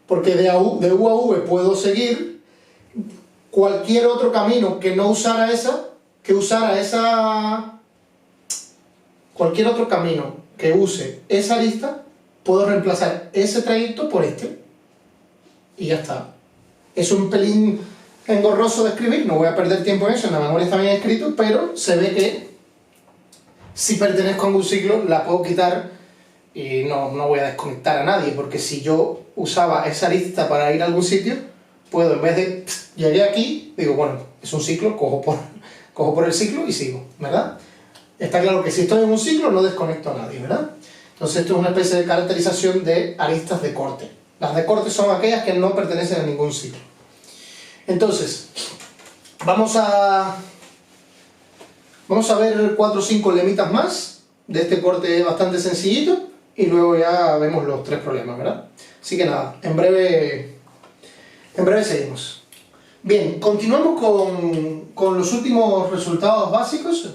Porque de U a V puedo seguir cualquier otro camino que no usara cualquier otro camino que use esa arista, puedo reemplazar ese trayecto por este. Y ya está. Es un pelín engorroso de escribir, no voy a perder tiempo en eso, en la memoria está bien escrito, pero se ve que si pertenezco a un ciclo la puedo quitar y no voy a desconectar a nadie, porque si yo usaba esa arista para ir a algún sitio, puedo, en vez de llegué aquí, digo, bueno, es un ciclo, cojo por el ciclo y sigo, ¿verdad? Está claro que si estoy en un ciclo no desconecto a nadie, ¿verdad? Entonces esto es una especie de caracterización de aristas de corte. Las de corte son aquellas que no pertenecen a ningún ciclo. Entonces, vamos a ver 4 o 5 lemitas más de este corte bastante sencillito y luego ya vemos los 3 problemas, ¿verdad? Así que nada, en breve seguimos. Bien, continuamos con los últimos resultados básicos.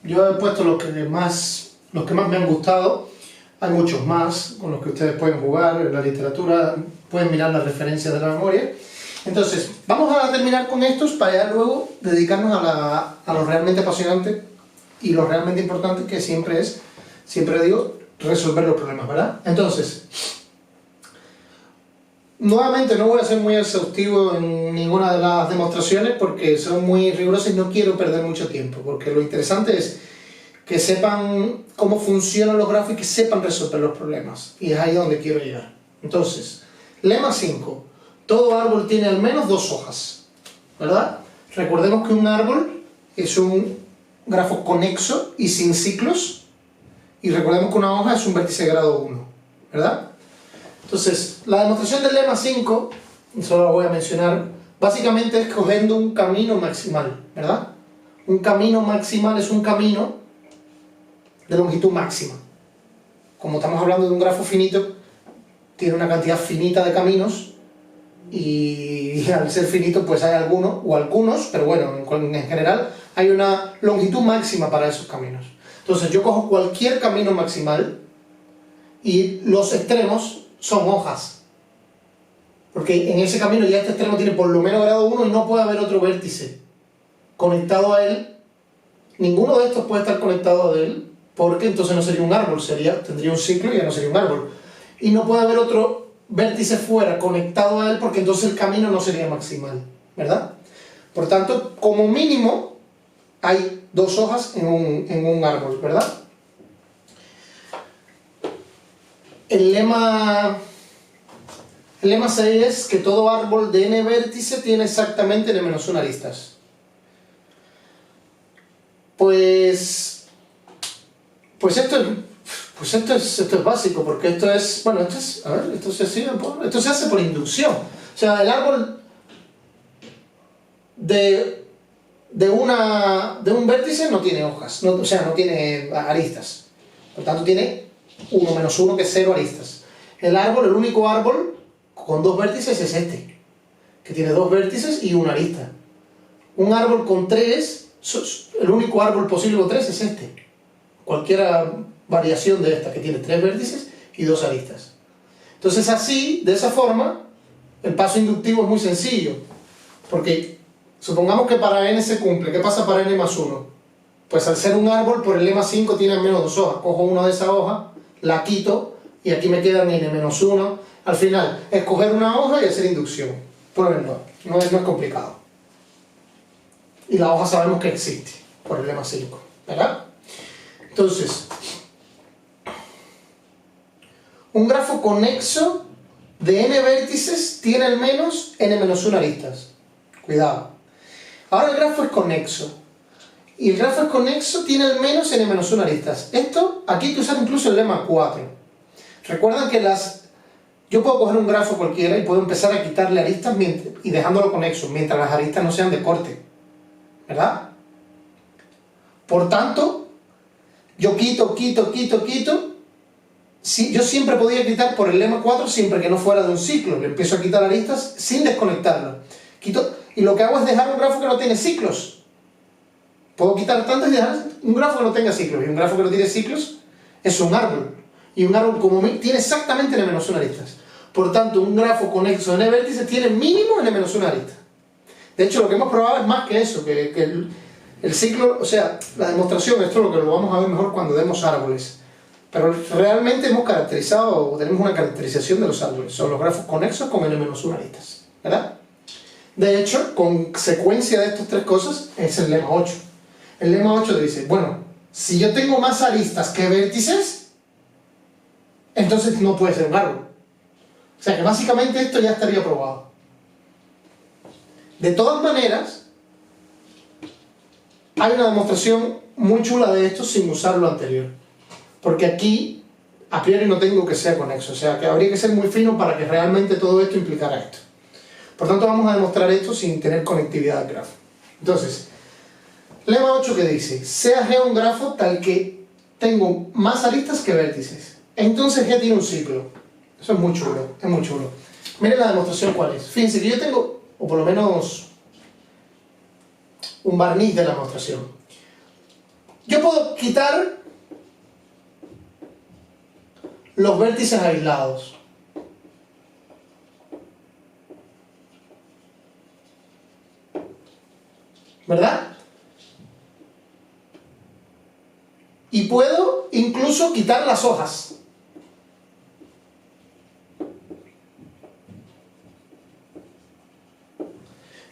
Yo he puesto los que más me han gustado. Hay muchos más con los que ustedes pueden jugar en la literatura, pueden mirar las referencias de la memoria. Entonces, vamos a terminar con estos para ya luego dedicarnos a lo realmente apasionante y lo realmente importante, que siempre digo, resolver los problemas, ¿verdad? Entonces, nuevamente no voy a ser muy exhaustivo en ninguna de las demostraciones porque son muy rigurosas y no quiero perder mucho tiempo, porque lo interesante es que sepan cómo funcionan los grafos y que sepan resolver los problemas. Y es ahí donde quiero llegar. Entonces, lema 5. Todo árbol tiene al menos 2 hojas, ¿verdad? Recordemos que un árbol es un grafo conexo y sin ciclos. Y recordemos que una hoja es un vértice de grado 1, ¿verdad? Entonces, la demostración del lema 5, solo la voy a mencionar, básicamente es cogiendo un camino maximal, ¿verdad? Un camino maximal es un camino de longitud máxima. Como estamos hablando de un grafo finito, tiene una cantidad finita de caminos y al ser finito pues hay algunos, pero bueno, en general hay una longitud máxima para esos caminos. Entonces yo cojo cualquier camino maximal y los extremos son hojas. Porque en ese camino ya este extremo tiene por lo menos grado 1 y no puede haber otro vértice conectado a él. Ninguno de estos puede estar conectado a él, porque entonces no sería un árbol, tendría un ciclo y ya no sería un árbol. Y no puede haber otro vértice fuera conectado a él, porque entonces el camino no sería maximal, ¿verdad? Por tanto, como mínimo, hay 2 hojas en un árbol, ¿verdad? El lema 6 es que todo árbol de n vértice tiene exactamente n-1 aristas. Pues esto es básico, porque esto se hace por inducción. O sea, el árbol de un vértice no tiene hojas, no tiene aristas. Por tanto, tiene 1 menos 1, que es 0 aristas. El único árbol con 2 vértices es este, que tiene 2 vértices y 1 arista. Un árbol con 3, el único árbol posible con 3 es este. Cualquier variación de esta, que tiene 3 vértices y 2 aristas. Entonces así, de esa forma, el paso inductivo es muy sencillo. Porque supongamos que para n se cumple, ¿qué pasa para n más 1? Pues al ser un árbol, por el lema 5 tiene al menos 2 hojas. Cojo una de esas hojas, la quito y aquí me queda n menos 1. Al final, escoger una hoja y hacer inducción. Pruébenlo, no es complicado. Y la hoja sabemos que existe, por el lema 5, ¿verdad? Entonces, un grafo conexo de n vértices tiene al menos n-1 aristas. Cuidado. Ahora el grafo es conexo. Y el grafo es conexo tiene al menos n-1 aristas. Esto, aquí hay que usar incluso el lema 4. Recuerdan que yo puedo coger un grafo cualquiera y puedo empezar a quitarle aristas y dejándolo conexo, mientras las aristas no sean de corte, ¿verdad? Por tanto, yo quito. Yo siempre podía quitar por el lema 4 siempre que no fuera de un ciclo. Le empiezo a quitar aristas sin desconectarlo. Y lo que hago es dejar un grafo que no tiene ciclos. Puedo quitar tantos y dejar un grafo que no tenga ciclos. Y un grafo que no tiene ciclos es un árbol. Y un árbol como tiene exactamente n-1 aristas. Por tanto, un grafo conexo de n vértices tiene mínimo n-1 aristas. De hecho, lo que hemos probado es más que eso, que el ciclo, o sea, la demostración, esto es lo que lo vamos a ver mejor cuando demos árboles. Pero realmente hemos caracterizado, o tenemos una caracterización de los árboles. Son los grafos conexos con n-1 aristas, ¿verdad? De hecho, consecuencia de estas 3 cosas es el lema 8. El lema 8 dice, bueno, si yo tengo más aristas que vértices, entonces no puede ser un árbol. O sea que básicamente esto ya estaría probado. De todas maneras, hay una demostración muy chula de esto sin usar lo anterior. Porque aquí, a priori no tengo que ser conexo. O sea que habría que ser muy fino para que realmente todo esto implicara esto. Por tanto, vamos a demostrar esto sin tener conectividad al grafo. Entonces, lema 8 que dice, sea G un grafo tal que tengo más aristas que vértices. Entonces G tiene un ciclo. Eso es muy chulo, es muy chulo. Miren la demostración cuál es. Fíjense que yo tengo, o por lo menos un barniz de la demostración. Yo puedo quitar los vértices aislados. ¿Verdad? Y puedo incluso quitar las hojas.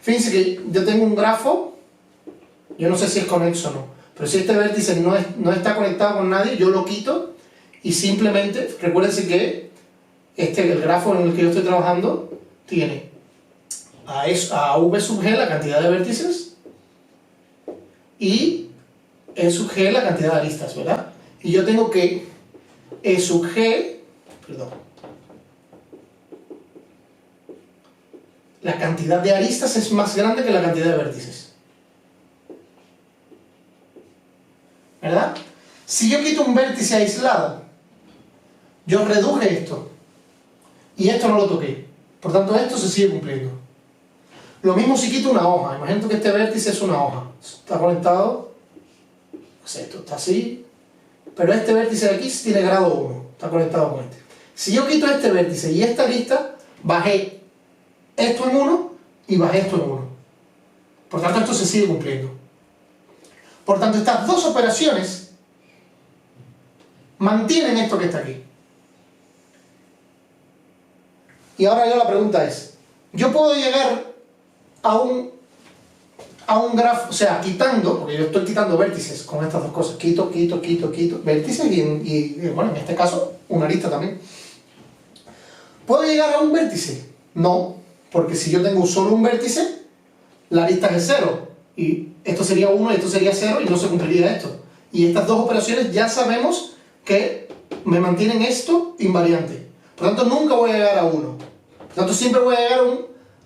Fíjense que yo tengo un grafo, yo no sé si es conexo o no, pero si este vértice no está conectado con nadie, yo lo quito y simplemente, recuérdense que el grafo en el que yo estoy trabajando tiene a V sub G la cantidad de vértices y E sub G la cantidad de aristas, ¿verdad? Y yo tengo que E sub G, perdón, la cantidad de aristas es más grande que la cantidad de vértices. ¿Verdad? Si yo quito un vértice aislado, yo reduje esto y esto no lo toqué. Por tanto, esto se sigue cumpliendo. Lo mismo si quito una hoja. Imagínate que este vértice es una hoja. Está conectado. O sea, esto está así. Pero este vértice de aquí tiene grado 1. Está conectado con este. Si yo quito este vértice y esta arista, bajé esto en 1 y bajé esto en 1. Por tanto, esto se sigue cumpliendo. Por tanto, estas dos operaciones mantienen esto que está aquí. Y ahora ya la pregunta es, ¿yo puedo llegar a un grafo, o sea, quitando, porque yo estoy quitando vértices con estas dos cosas, quito, vértices y bueno, en este caso, una arista también. ¿Puedo llegar a un vértice? No, porque si yo tengo solo un vértice, la arista es 0, y esto sería 1 y esto sería 0 y no se cumpliría esto. Y estas dos operaciones ya sabemos que me mantienen esto invariante. Por tanto, nunca voy a llegar a 1. Por tanto, siempre voy a llegar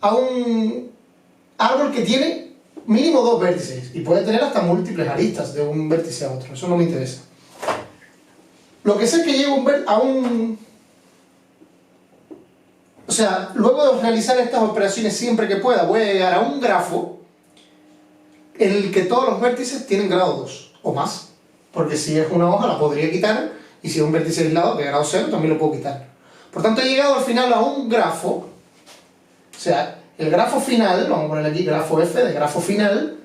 a un árbol que tiene mínimo 2 vértices y puede tener hasta múltiples aristas de un vértice a otro. Eso no me interesa. Lo que sé es que llego a un... O sea, luego de realizar estas operaciones siempre que pueda, voy a llegar a un grafo en el que todos los vértices tienen grado 2 o más. Porque si es una hoja la podría quitar, y si es un vértice aislado de grado 0 también lo puedo quitar. Por tanto, he llegado al final a un grafo, o sea, el grafo final, vamos a poner aquí grafo F de grafo final,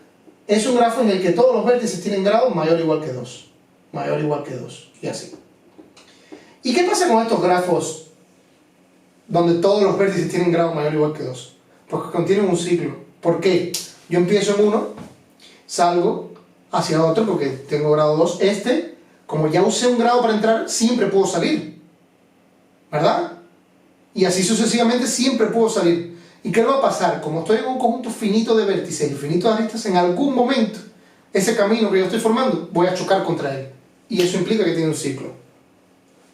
es un grafo en el que todos los vértices tienen grado mayor o igual que 2. Mayor o igual que 2, y así. ¿Y qué pasa con estos grafos donde todos los vértices tienen grado mayor o igual que 2? Porque contienen un ciclo. ¿Por qué? Yo empiezo en uno, salgo hacia otro porque tengo grado 2. Como ya usé un grado para entrar, siempre puedo salir. ¿Verdad? Y así sucesivamente siempre puedo salir. ¿Y qué va a pasar? Como estoy en un conjunto finito de vértices y finito de aristas, en algún momento, ese camino que yo estoy formando, voy a chocar contra él. Y eso implica que tiene un ciclo.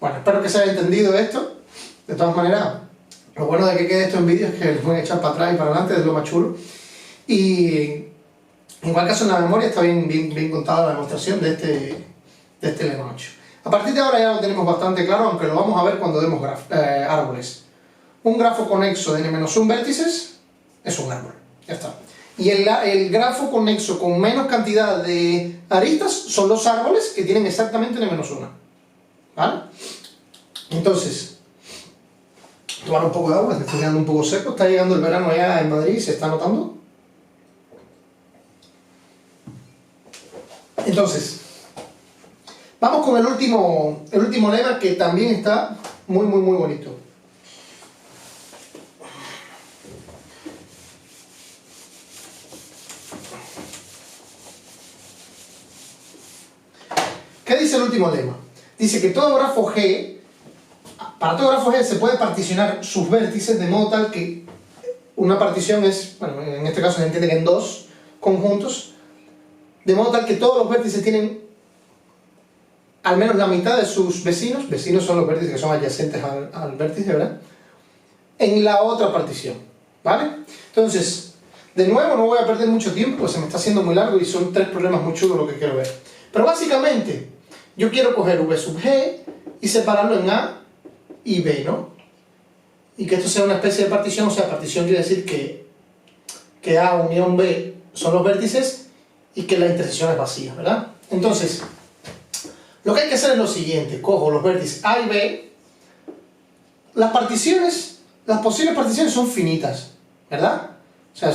Bueno, espero que se haya entendido esto. De todas maneras, lo bueno de que quede esto en vídeo es que les voy a echar para atrás y para adelante, es lo más chulo. Y en cualquier caso, en la memoria está bien contada la demostración de este lema 8. A partir de ahora ya lo tenemos bastante claro, aunque lo vamos a ver cuando demos árboles. Un grafo conexo de n-1 vértices es un árbol. Ya está. Y el grafo conexo con menos cantidad de aristas son los árboles que tienen exactamente n-1. ¿Vale? Entonces, tomar un poco de agua, me estoy quedando un poco seco. Está llegando el verano ya en Madrid, ¿se está notando? Entonces, vamos con el último lema que también está muy bonito. ¿Qué dice el último lema? Dice que todo grafo G, para todo grafo G se puede particionar sus vértices de modo tal que una partición es, bueno, en este caso se entiende que en dos conjuntos, de modo tal que todos los vértices tienen al menos la mitad de sus vecinos son los vértices que son adyacentes al vértice, ¿verdad? En la otra partición, ¿vale? Entonces, de nuevo no voy a perder mucho tiempo, pues se me está haciendo muy largo y son 3 problemas muy chulos lo que quiero ver. Pero básicamente, yo quiero coger V sub G y separarlo en A y B, ¿no? Y que esto sea una especie de partición, o sea, partición quiere decir que A unión B son los vértices y que la intersección es vacía, ¿verdad? Entonces, lo que hay que hacer es lo siguiente. Cojo los vértices A y B. Las particiones, las posibles particiones son finitas, ¿verdad? O sea,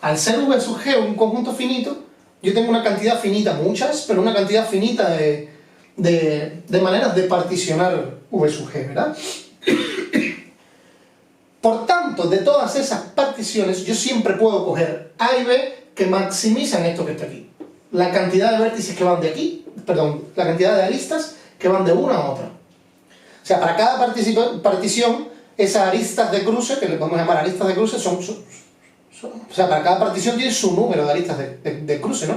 al ser V sub G un conjunto finito, yo tengo una cantidad finita, muchas, pero una cantidad finita de maneras de particionar V sub G, ¿verdad? Por tanto, de todas esas particiones, yo siempre puedo coger A y B que maximizan esto que está aquí. La cantidad de vértices que van de aquí, perdón, la cantidad de aristas que van de una a otra. O sea, para cada partición, esas aristas de cruce, que le podemos llamar aristas de cruce, o sea, para cada partición tiene su número de aristas de cruce, ¿no?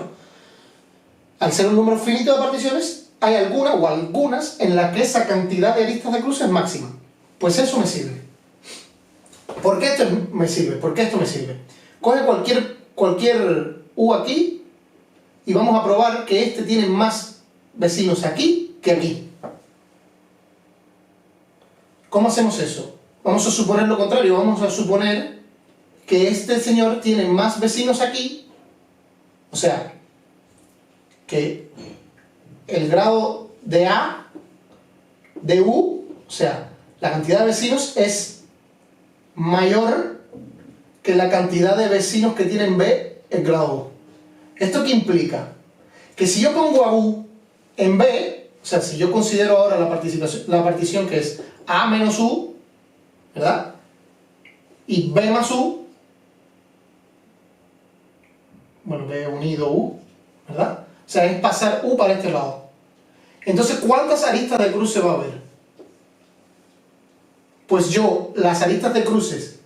Al ser un número finito de particiones, hay alguna o algunas en las que esa cantidad de aristas de cruce es máxima. Pues eso me sirve. ¿Por qué esto me sirve? ¿Por qué esto me sirve? Coge cualquier U aquí y vamos a probar que este tiene más vecinos aquí que aquí. ¿Cómo hacemos eso? Vamos a suponer lo contrario, vamos a suponer que este señor tiene más vecinos aquí, o sea, que el grado de A de U, o sea, la cantidad de vecinos es mayor que la cantidad de vecinos que tienen B el grado U. ¿Esto qué implica? Que si yo pongo a U en B, o sea, si yo considero ahora la partición que es A menos U, ¿verdad? Y B más U, bueno, B unido U, ¿verdad? O sea, es pasar U para este lado. Entonces, ¿cuántas aristas de cruce va a haber? Pues yo, las aristas de cruces,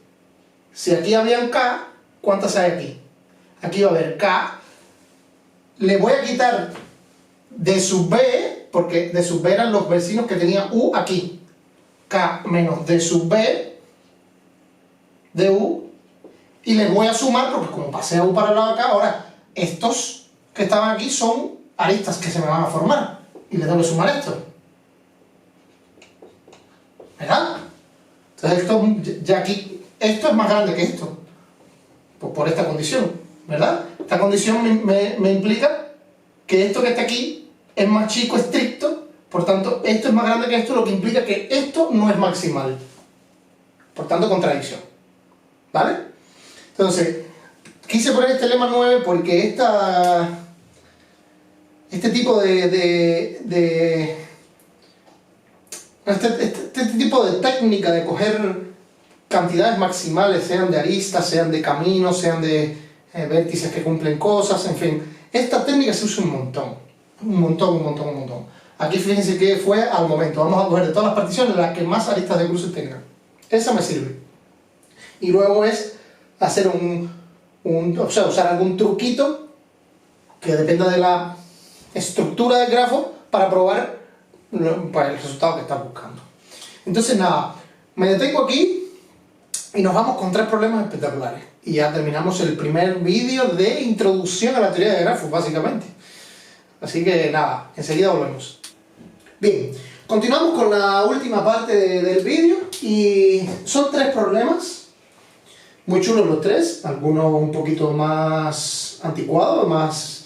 si aquí habían K, ¿cuántas hay aquí? Aquí va a haber K. Le voy a quitar de sub B, porque de sub B eran los vecinos que tenía U aquí. K menos D sub B de U. Y les voy a sumar, porque como pasé a U para el lado de acá, ahora estos que estaban aquí son aristas que se me van a formar. Y les tengo que sumar esto. ¿Verdad? Entonces esto, ya aquí, esto es más grande que esto. Pues por esta condición, ¿verdad? Esta condición me implica que esto que está aquí es más chico estricto, por tanto esto es más grande que esto, lo que implica que esto no es maximal. Por tanto, contradicción. ¿Vale? Entonces, quise poner este lema 9 porque este tipo este tipo de técnica de coger cantidades maximales, sean de aristas, sean de caminos, sean de vértices que cumplen cosas, en fin, esta técnica se usa un montón. Aquí fíjense que fue al momento. Vamos a coger de todas las particiones las que más aristas de cruce tengan. Esa me sirve. Y luego es hacer o sea, usar algún truquito que dependa de la estructura del grafo para probar pues, el resultado que estás buscando. Entonces nada, me detengo aquí y nos vamos con 3 problemas espectaculares. Y ya terminamos el primer vídeo de introducción a la teoría de grafos, básicamente. Así que nada, enseguida volvemos. Bien, continuamos con la última parte del vídeo y son 3 problemas. Muy chulos los 3, algunos un poquito más anticuados, más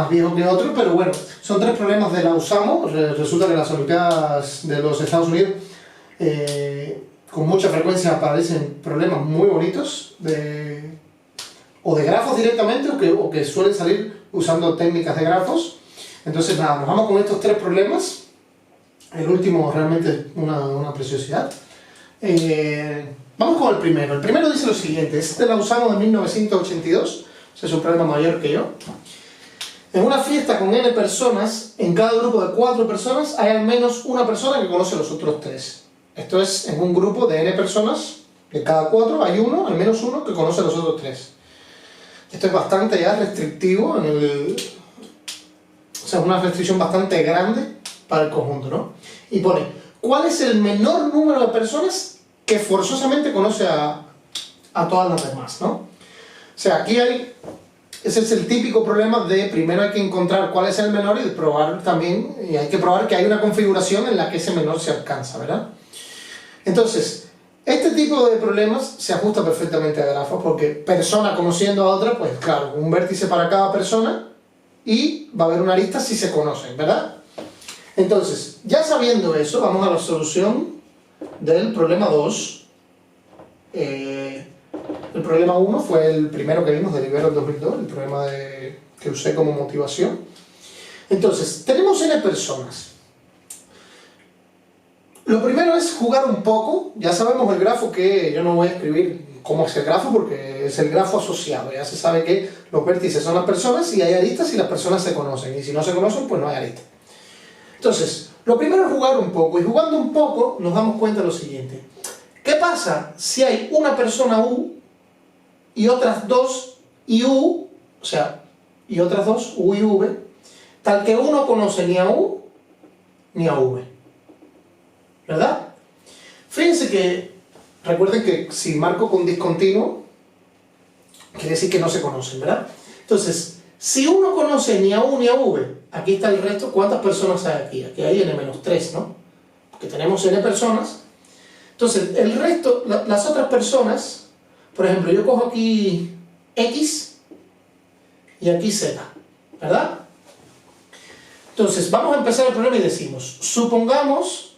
viejos que otros, pero bueno, son 3 problemas de la USAMO. Resulta que las Olimpiadas de los Estados Unidos con mucha frecuencia aparecen problemas muy bonitos o de grafos directamente o que suelen salir usando técnicas de grafos. Entonces nada, nos vamos con estos 3 problemas. El último realmente es una preciosidad. Vamos con el primero. El primero dice lo siguiente, este la usamos en 1982, es un problema mayor que yo. En una fiesta con n personas, en cada grupo de 4 personas hay al menos una persona que conoce a los otros 3. Esto es en un grupo de n personas, de cada 4 hay uno, al menos uno, que conoce a los otros 3. Esto es bastante ya restrictivo, o sea, una restricción bastante grande para el conjunto, ¿no? Y pone, ¿cuál es el menor número de personas que forzosamente conoce a todas las demás, ¿no? O sea, aquí ese es el típico problema de primero hay que encontrar cuál es el menor y probar también, y hay que probar que hay una configuración en la que ese menor se alcanza, ¿verdad? Entonces, este tipo de problemas se ajusta perfectamente a grafos porque persona conociendo a otra, pues claro, un vértice para cada persona y va a haber una arista si se conocen, ¿verdad? Entonces, ya sabiendo eso, vamos a la solución del problema 2. El problema 1 fue el primero que vimos de Libero en 2002, el problema que usé como motivación. Entonces, tenemos n personas. Lo primero es jugar un poco. Ya sabemos el grafo, que yo no voy a escribir cómo es el grafo porque es el grafo asociado. Ya se sabe que los vértices son las personas y hay aristas si las personas se conocen. Y si no se conocen, pues no hay aristas. Entonces, lo primero es jugar un poco. Y jugando un poco nos damos cuenta de lo siguiente. ¿Qué pasa si hay una persona U y otras dos y U, o sea, y otras dos U y V, tal que U no conoce ni a U ni a V? ¿Verdad? Fíjense que, recuerden que si marco con discontinuo, quiere decir que no se conocen, ¿verdad? Entonces, si U no conoce ni a U ni a V, aquí está el resto. ¿Cuántas personas hay aquí? Aquí hay n-3, ¿no? Porque tenemos n personas. Entonces, el resto, las otras personas, por ejemplo, yo cojo aquí X y aquí Z, ¿verdad? Entonces, vamos a empezar el problema y decimos, supongamos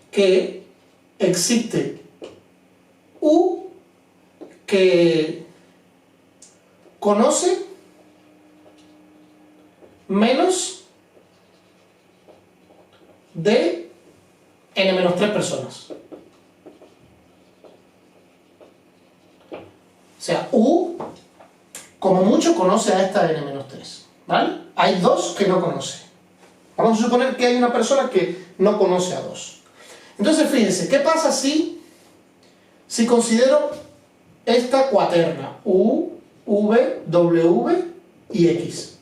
que existe U que conoce menos de n-3 personas. O sea, U como mucho conoce a esta n-3, ¿vale? Hay dos que no conoce. Vamos a suponer que hay una persona que no conoce a dos. Entonces, fíjense, ¿qué pasa si considero esta cuaterna? U, V, W y X.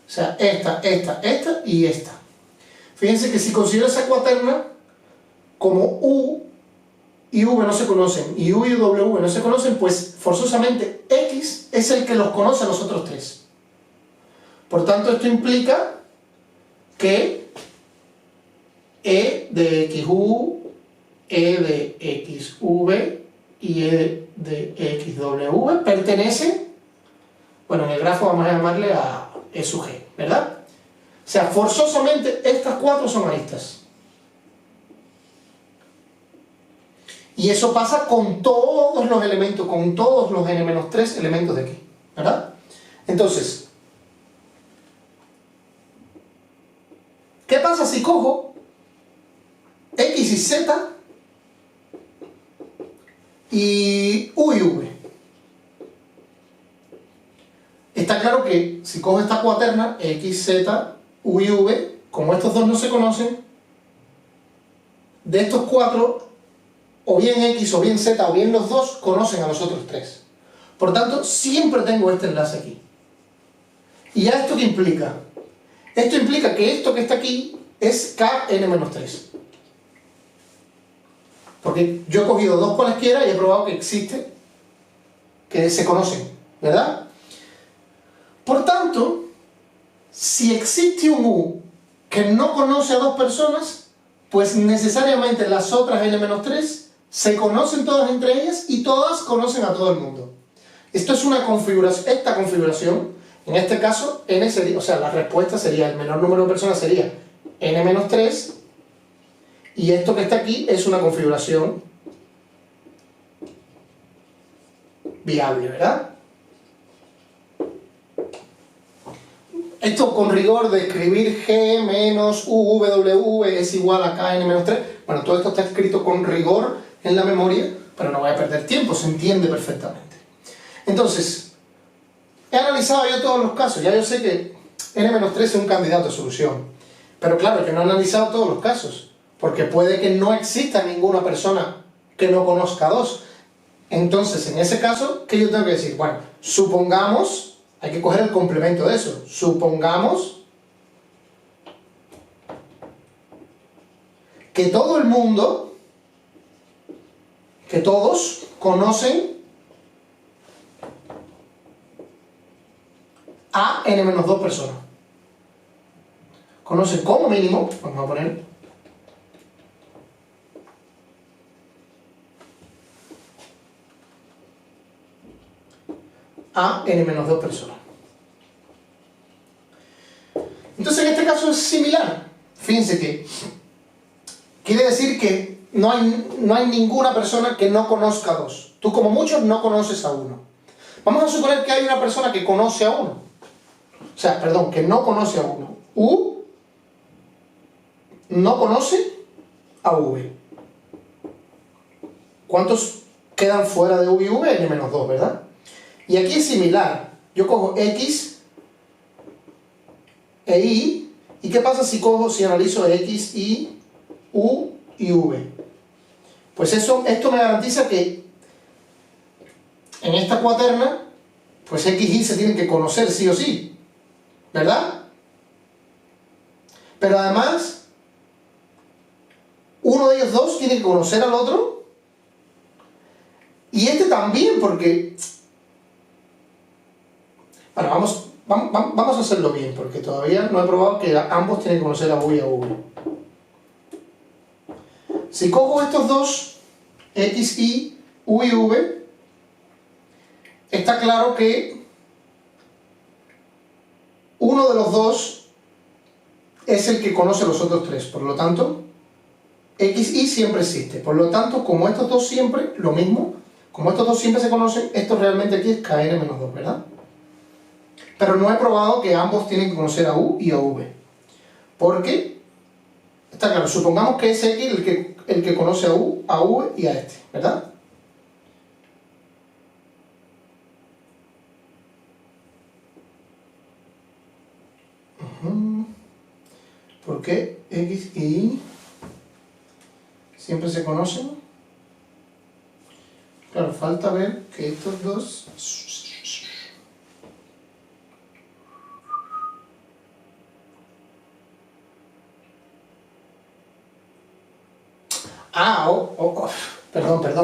O sea, esta y esta. Fíjense que si considero esa cuaterna, como U y V no se conocen, y U y W no se conocen, pues forzosamente X es el que los conoce a los otros tres. Por tanto, esto implica que E de XU, E de XV y E de XW pertenece, bueno, en el grafo vamos a llamarle a E sub G, ¿verdad? O sea, forzosamente estas cuatro son aristas. Y eso pasa con todos los elementos, con todos los n-3 elementos de aquí, ¿verdad? Entonces, ¿qué pasa si cojo X y Z y U y V? Está claro que si cojo esta cuaterna, X, Z, U y V, como estos dos no se conocen, de estos cuatro, o bien X, o bien Z, o bien los dos, conocen a los otros tres. Por tanto, siempre tengo este enlace aquí. ¿Y ya esto qué implica? Esto implica que esto que está aquí es Kn-3. Porque yo he cogido dos cualesquiera y he probado que existe, que se conocen, ¿verdad? Por tanto, si existe un U que no conoce a dos personas, pues necesariamente las otras n-3 se conocen todas entre ellas y todas conocen a todo el mundo. Esto es una configuración, esta configuración, en este caso, n sería, o sea, la respuesta sería, el menor número de personas sería n-3, y esto que está aquí es una configuración viable, ¿verdad? Esto con rigor de escribir G menos UW es igual a Kn-3. Bueno, todo esto está escrito con rigor en la memoria, pero no voy a perder tiempo, se entiende perfectamente. Entonces, he analizado yo todos los casos, ya yo sé que n-3 es un candidato a solución. Pero claro, yo no he analizado todos los casos, porque puede que no exista ninguna persona que no conozca a dos. Entonces, en ese caso, ¿qué yo tengo que decir? Bueno, supongamos, hay que coger el complemento de eso, supongamos que todo el mundo, que todos conocen a n-2 personas. Conocen como mínimo, vamos a poner, a n-2 personas. Entonces en este caso es similar. Fíjense que quiere decir que no hay ninguna persona que no conozca a 2. Tú como mucho no conoces a 1. Vamos a suponer que hay una persona que conoce a 1. O sea, perdón, que no conoce a 1. U no conoce a V. ¿Cuántos quedan fuera de U y V? N-2, ¿verdad? Y aquí es similar. Yo cojo X e Y. ¿Y qué pasa si analizo X, Y, U y V? Pues esto me garantiza que en esta cuaterna, pues X y Y se tienen que conocer sí o sí, ¿verdad? Pero además, uno de ellos dos tiene que conocer al otro, y este también, porque... Bueno, vamos a hacerlo bien, porque todavía no he probado que ambos tienen que conocer a U y a V. Si cojo estos dos, X, Y, U y V, está claro que uno de los dos es el que conoce a los otros tres. Por lo tanto, X, Y siempre existe. Por lo tanto, como estos dos siempre, lo mismo, como estos dos siempre se conocen, esto realmente aquí es KN-2, ¿verdad? Pero no he probado que ambos tienen que conocer a U y a V. Porque, está claro, supongamos que es X el que conoce a U, a V y a este, ¿verdad? ¿Por qué X y Y siempre se conocen? Claro, falta ver que estos dos...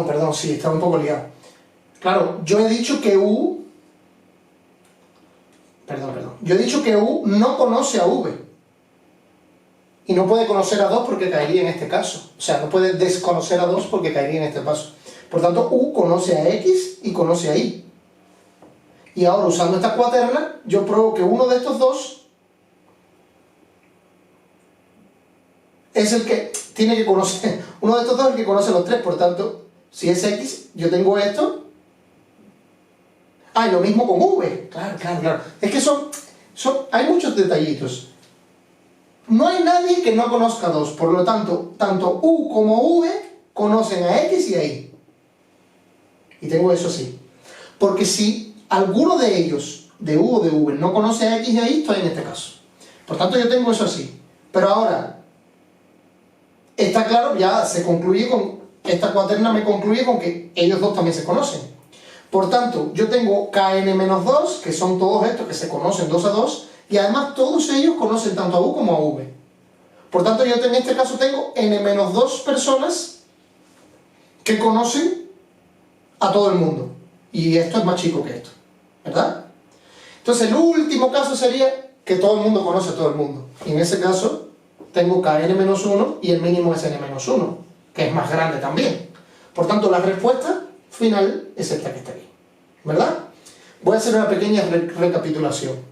Perdón, sí, estaba un poco liado. Claro, yo he dicho que U... Yo he dicho que U no conoce a V. Y no puede conocer a 2 porque caería en este caso. O sea, no puede desconocer a 2 porque caería en este paso. Por tanto, U conoce a X y conoce a Y. Y ahora, usando esta cuaterna, yo pruebo que uno de estos dos es el que tiene que conocer, uno de estos dos es el que conoce a los tres. Por tanto, si es X, yo tengo esto. Ah, y lo mismo con V. Claro. Es que hay muchos detallitos. No hay nadie que no conozca a 2. Por lo tanto, tanto U como V conocen a X y a Y. Y tengo eso así. Porque si alguno de ellos, de U o de V, no conoce a X y a Y, estoy en este caso. Por tanto, yo tengo eso así. Pero ahora, está claro, ya se concluye con... Esta cuaterna me concluye con que ellos dos también se conocen. Por tanto, yo tengo KN-2, que son todos estos que se conocen 2 a 2, y además todos ellos conocen tanto a U como a V. Por tanto, yo en este caso tengo N-2 personas que conocen a todo el mundo. Y esto es más chico que esto, ¿verdad? Entonces, el último caso sería que todo el mundo conoce a todo el mundo. Y en ese caso, tengo KN-1 y el mínimo es N-1, que es más grande también. Por tanto, la respuesta final es esta que está aquí, ¿verdad? Voy a hacer una pequeña recapitulación.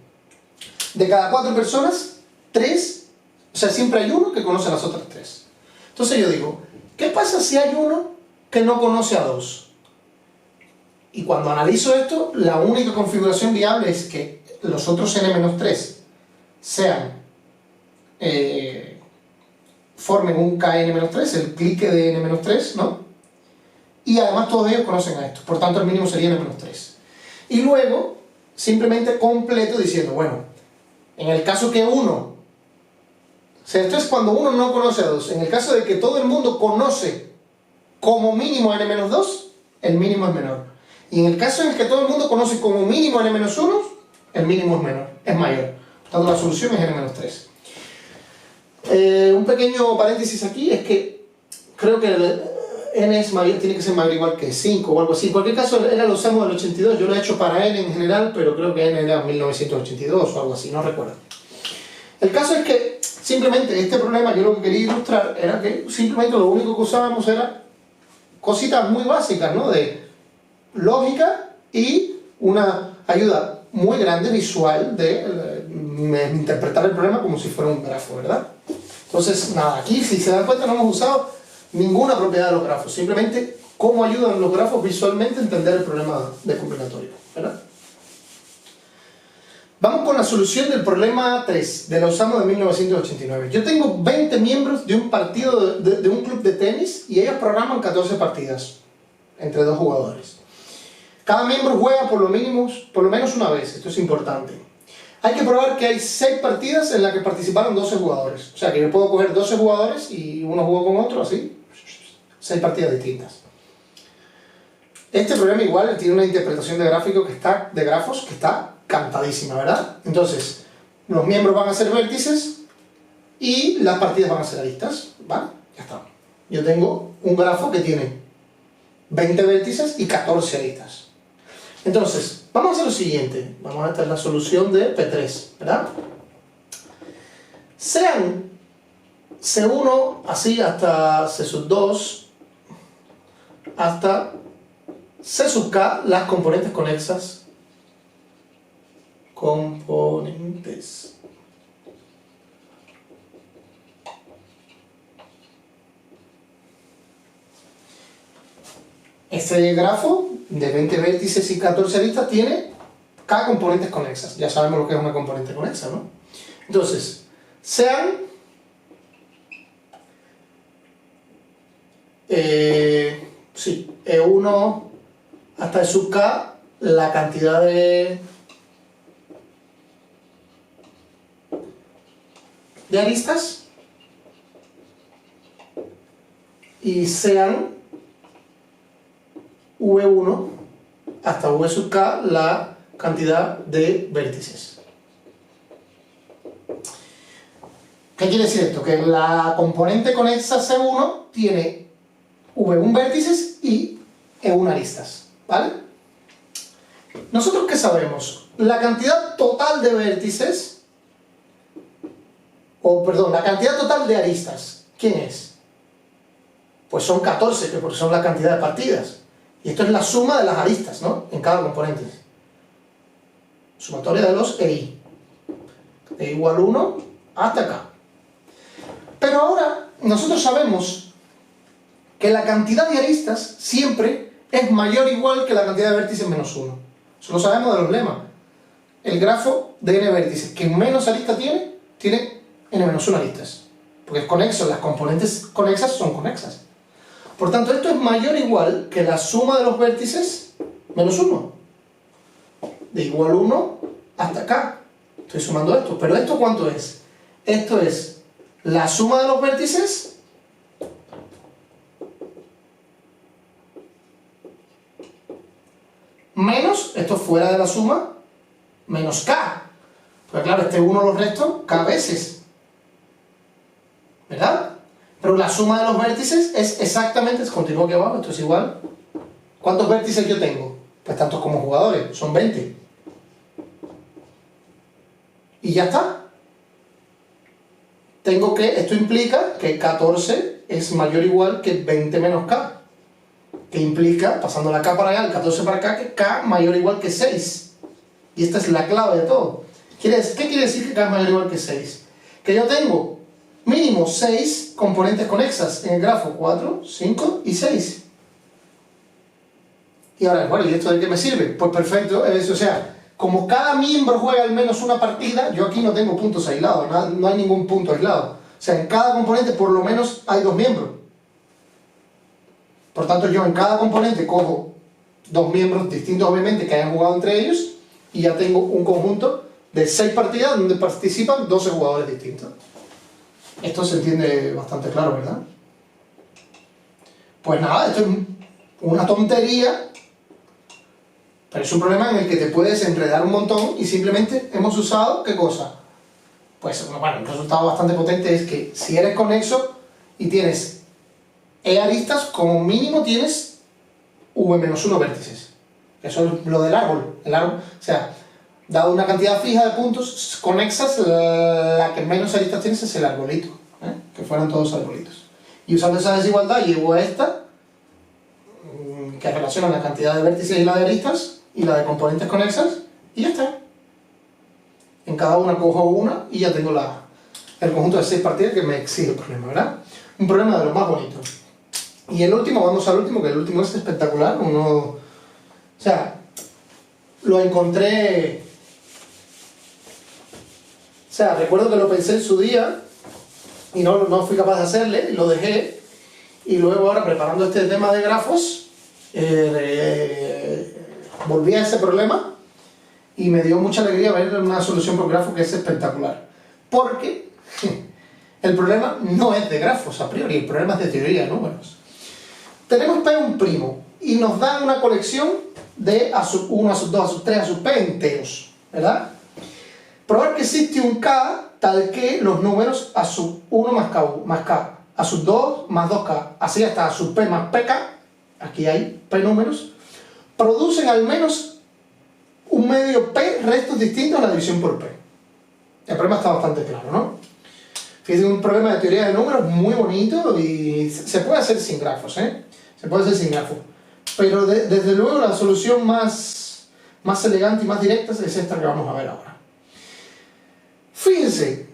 De cada 4 personas, 3, o sea, siempre hay uno que conoce a las otras 3. Entonces yo digo, ¿qué pasa si hay uno que no conoce a 2? Y cuando analizo esto, la única configuración viable es que los otros n-3 sean, formen un KN-3, el clique de n-3, ¿no? Y además todos ellos conocen a esto, por tanto el mínimo sería n-3. Y luego, simplemente completo diciendo, bueno, en el caso que uno, o sea, esto es cuando uno no conoce a 2, en el caso de que todo el mundo conoce como mínimo a n-2, el mínimo es menor. Y en el caso en el que todo el mundo conoce como mínimo a n-1, el mínimo es mayor. Por tanto, la solución es n-3. Un pequeño paréntesis aquí es que creo que n es mayor, tiene que ser mayor o igual que 5 o algo así. En cualquier caso, era lo usamos del 82. Yo lo he hecho para n en general, pero creo que n era 1982 o algo así, no recuerdo. El caso es que simplemente este problema yo lo que quería ilustrar era que simplemente lo único que usábamos era cositas muy básicas, ¿no? De lógica y una ayuda muy grande visual de interpretar el problema como si fuera un grafo, ¿verdad? Entonces, nada, aquí si se dan cuenta no hemos usado ninguna propiedad de los grafos, simplemente cómo ayudan los grafos visualmente a entender el problema de combinatorio, ¿verdad? Vamos con la solución del problema 3 de la Osamo de 1989. Yo tengo 20 miembros de un partido de un club de tenis y ellos programan 14 partidas entre dos jugadores. Cada miembro juega por lo menos una vez, esto es importante. Hay que probar que hay 6 partidas en las que participaron 12 jugadores. O sea que yo puedo coger 12 jugadores y uno jugó con otro, así, 6 partidas distintas. Este problema igual tiene una interpretación de grafos que está cantadísima, ¿verdad? Entonces, los miembros van a ser vértices y las partidas van a ser aristas, ¿vale? Ya está. Yo tengo un grafo que tiene 20 vértices y 14 aristas. Entonces, vamos a hacer lo siguiente. Vamos a hacer la solución de P3, ¿verdad? Sean C1 así hasta C2 hasta C sub K las componentes conexas. Componentes. Este grafo de 20 vértices y 14 aristas tiene K componentes conexas. Ya sabemos lo que es una componente conexa, ¿no? Entonces, sean E1 hasta E sub K la cantidad de aristas y sean V1 hasta V sub K la cantidad de vértices. ¿Qué quiere decir esto? Que la componente conexa C1 tiene V1 vértices y E1 aristas, ¿vale? ¿Nosotros qué sabemos? La cantidad total de vértices, la cantidad total de aristas, ¿quién es? Pues son 14, porque son la cantidad de partidas. Y esto es la suma de las aristas, ¿no? En cada componente. Sumatoria de los EI. E igual 1 hasta acá. Pero ahora nosotros sabemos que la cantidad de aristas siempre es mayor o igual que la cantidad de vértices menos 1. Eso lo sabemos de los lemas. El grafo de n vértices que menos aristas tiene n-1 aristas. Porque es conexo, las componentes conexas son conexas. Por tanto, esto es mayor o igual que la suma de los vértices menos 1. De igual 1 hasta acá. Estoy sumando esto. ¿Pero esto cuánto es? Esto es la suma de los vértices menos, esto fuera de la suma, menos K. Pues claro, este 1 lo resto K veces. ¿Verdad? Pero la suma de los vértices es exactamente, continúo aquí abajo, esto es igual. ¿Cuántos vértices yo tengo? Pues tantos como jugadores, son 20. Y ya está. Esto implica que 14 es mayor o igual que 20 menos K. Que implica, pasando la K para allá, el 14 para acá, que K mayor o igual que 6. Y esta es la clave de todo. ¿Qué quiere decir que K es mayor o igual que 6? Que yo tengo mínimo 6 componentes conexas en el grafo, 4, 5 y 6. Y ahora, bueno, ¿y esto de qué me sirve? Pues perfecto, o sea, como cada miembro juega al menos una partida, yo aquí no tengo puntos aislados, no hay ningún punto aislado. O sea, en cada componente por lo menos hay 2 miembros. Por tanto, yo en cada componente cojo 2 miembros distintos, obviamente, que hayan jugado entre ellos, y ya tengo un conjunto de 6 partidas donde participan 12 jugadores distintos. Esto se entiende bastante claro, ¿verdad? Pues nada, esto es una tontería, pero es un problema en el que te puedes enredar un montón y simplemente hemos usado, ¿qué cosa? Pues bueno, un resultado bastante potente es que si eres conexo y tienes E aristas, como mínimo tienes V-1 vértices. Eso es lo del árbol. El árbol, o sea, dado una cantidad fija de puntos conexas, la que menos aristas tienes es el arbolito, que fueran todos arbolitos. Y usando esa desigualdad llevo a esta, que relaciona la cantidad de vértices y la de aristas, y la de componentes conexas, Y ya está. En cada una cojo una y ya tengo el conjunto de 6 partidas que me exige el problema, ¿verdad? Un problema de los más bonitos. Y el último, vamos al último, que el último es espectacular. O sea, lo encontré... O sea, recuerdo que lo pensé en su día y no fui capaz de hacerle, lo dejé. Y luego ahora, preparando este tema de grafos, volví a ese problema y me dio mucha alegría ver una solución por grafo que es espectacular. Porque el problema no es de grafos a priori, el problema es de teoría de números. Tenemos P1' y nos dan una colección de A sub 1, A sub 2, A sub 3, A sub P enteros, ¿verdad? Probar que existe un K tal que los números A sub 1 más K, A sub 2 más 2K, así hasta A sub P más PK, aquí hay P números, producen al menos un medio P restos distintos a la división por P. El problema está bastante claro, ¿no? Fíjense, un problema de teoría de números muy bonito y se puede hacer sin grafos, ¿eh? Se puede hacer sin grafos. Pero desde luego la solución más elegante y más directa es esta que vamos a ver ahora. Fíjense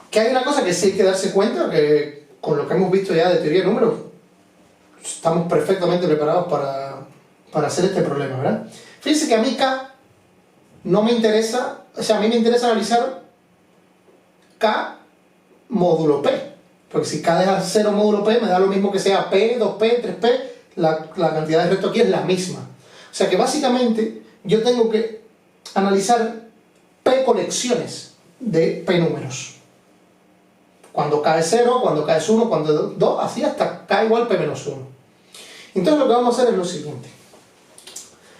que hay una cosa que sí hay que darse cuenta, que con lo que hemos visto ya de teoría de números, estamos perfectamente preparados para hacer este problema, ¿verdad? Fíjense que a mí K no me interesa, o sea, a mí me interesa analizar K módulo P. Porque si K deja 0 módulo P, me da lo mismo que sea P, 2P, 3P, la cantidad de resto aquí es la misma. O sea que básicamente yo tengo que analizar P colecciones de P números. Cuando K es 0, cuando K es 1, cuando es 2, así hasta K igual P menos 1. Entonces lo que vamos a hacer es lo siguiente.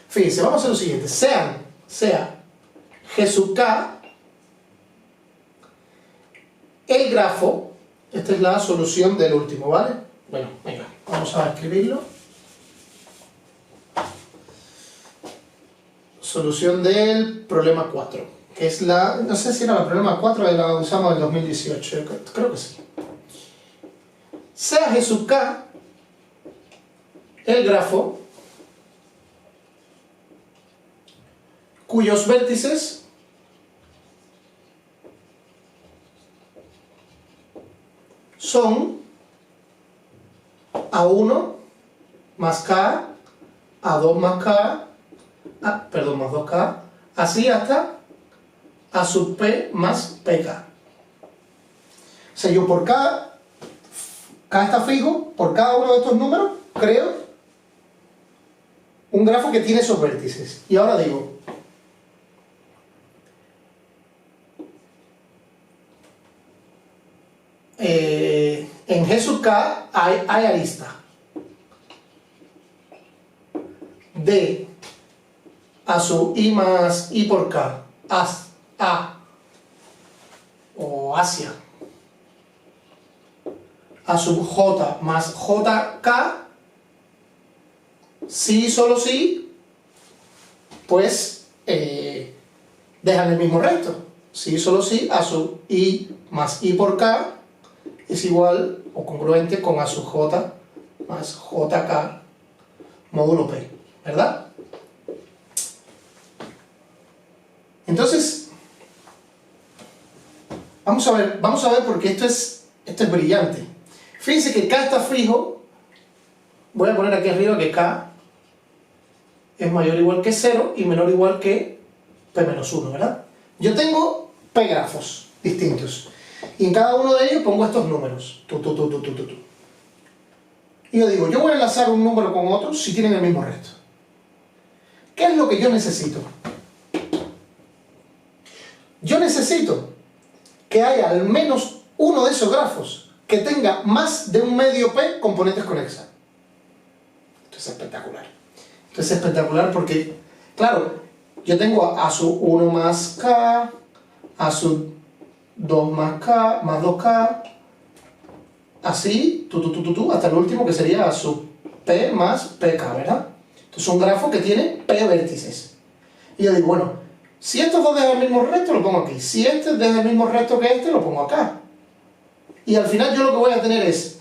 Fíjense, vamos a hacer lo siguiente. Sea G sub K el grafo. Esta es la solución del último, ¿vale? Bueno, venga, vamos a escribirlo. Solución del problema 4, que es la... no sé si era el problema 4 la usamos en 2018, creo que sí. Sea G sub K el grafo cuyos vértices son A1 más K, A2 más K, más 2K, así hasta A sub P más PK. O sea, yo por K está fijo, por cada uno de estos números creo un grafo que tiene esos vértices. Y ahora digo, en G sub K hay arista de A sub I más I por K, A o Asia, A sub J más JK, si solo si, pues dejan el mismo resto. Si solo si, A sub I más I por K es igual o congruente con A sub J más JK módulo P, ¿verdad? Entonces, vamos a ver porque esto es brillante. Fíjense que K está fijo. Voy a poner aquí arriba que K es mayor o igual que 0 y menor o igual que P menos 1, ¿verdad? Yo tengo P grafos distintos. Y en cada uno de ellos pongo estos números. Y yo digo, yo voy a enlazar un número con otro si tienen el mismo resto. ¿Qué es lo que yo necesito? Yo necesito que haya al menos uno de esos grafos que tenga más de un medio P componentes conexas. Esto es espectacular. Esto es espectacular porque, claro, yo tengo A sub 1 más K, A sub 2 más K, más 2K, así, hasta el último que sería A sub P más PK, ¿verdad? Entonces un grafo que tiene P vértices. Y yo digo, bueno, si estos dos dejan el mismo resto, lo pongo aquí. Si este deja el mismo resto que este, lo pongo acá. Y al final yo lo que voy a tener es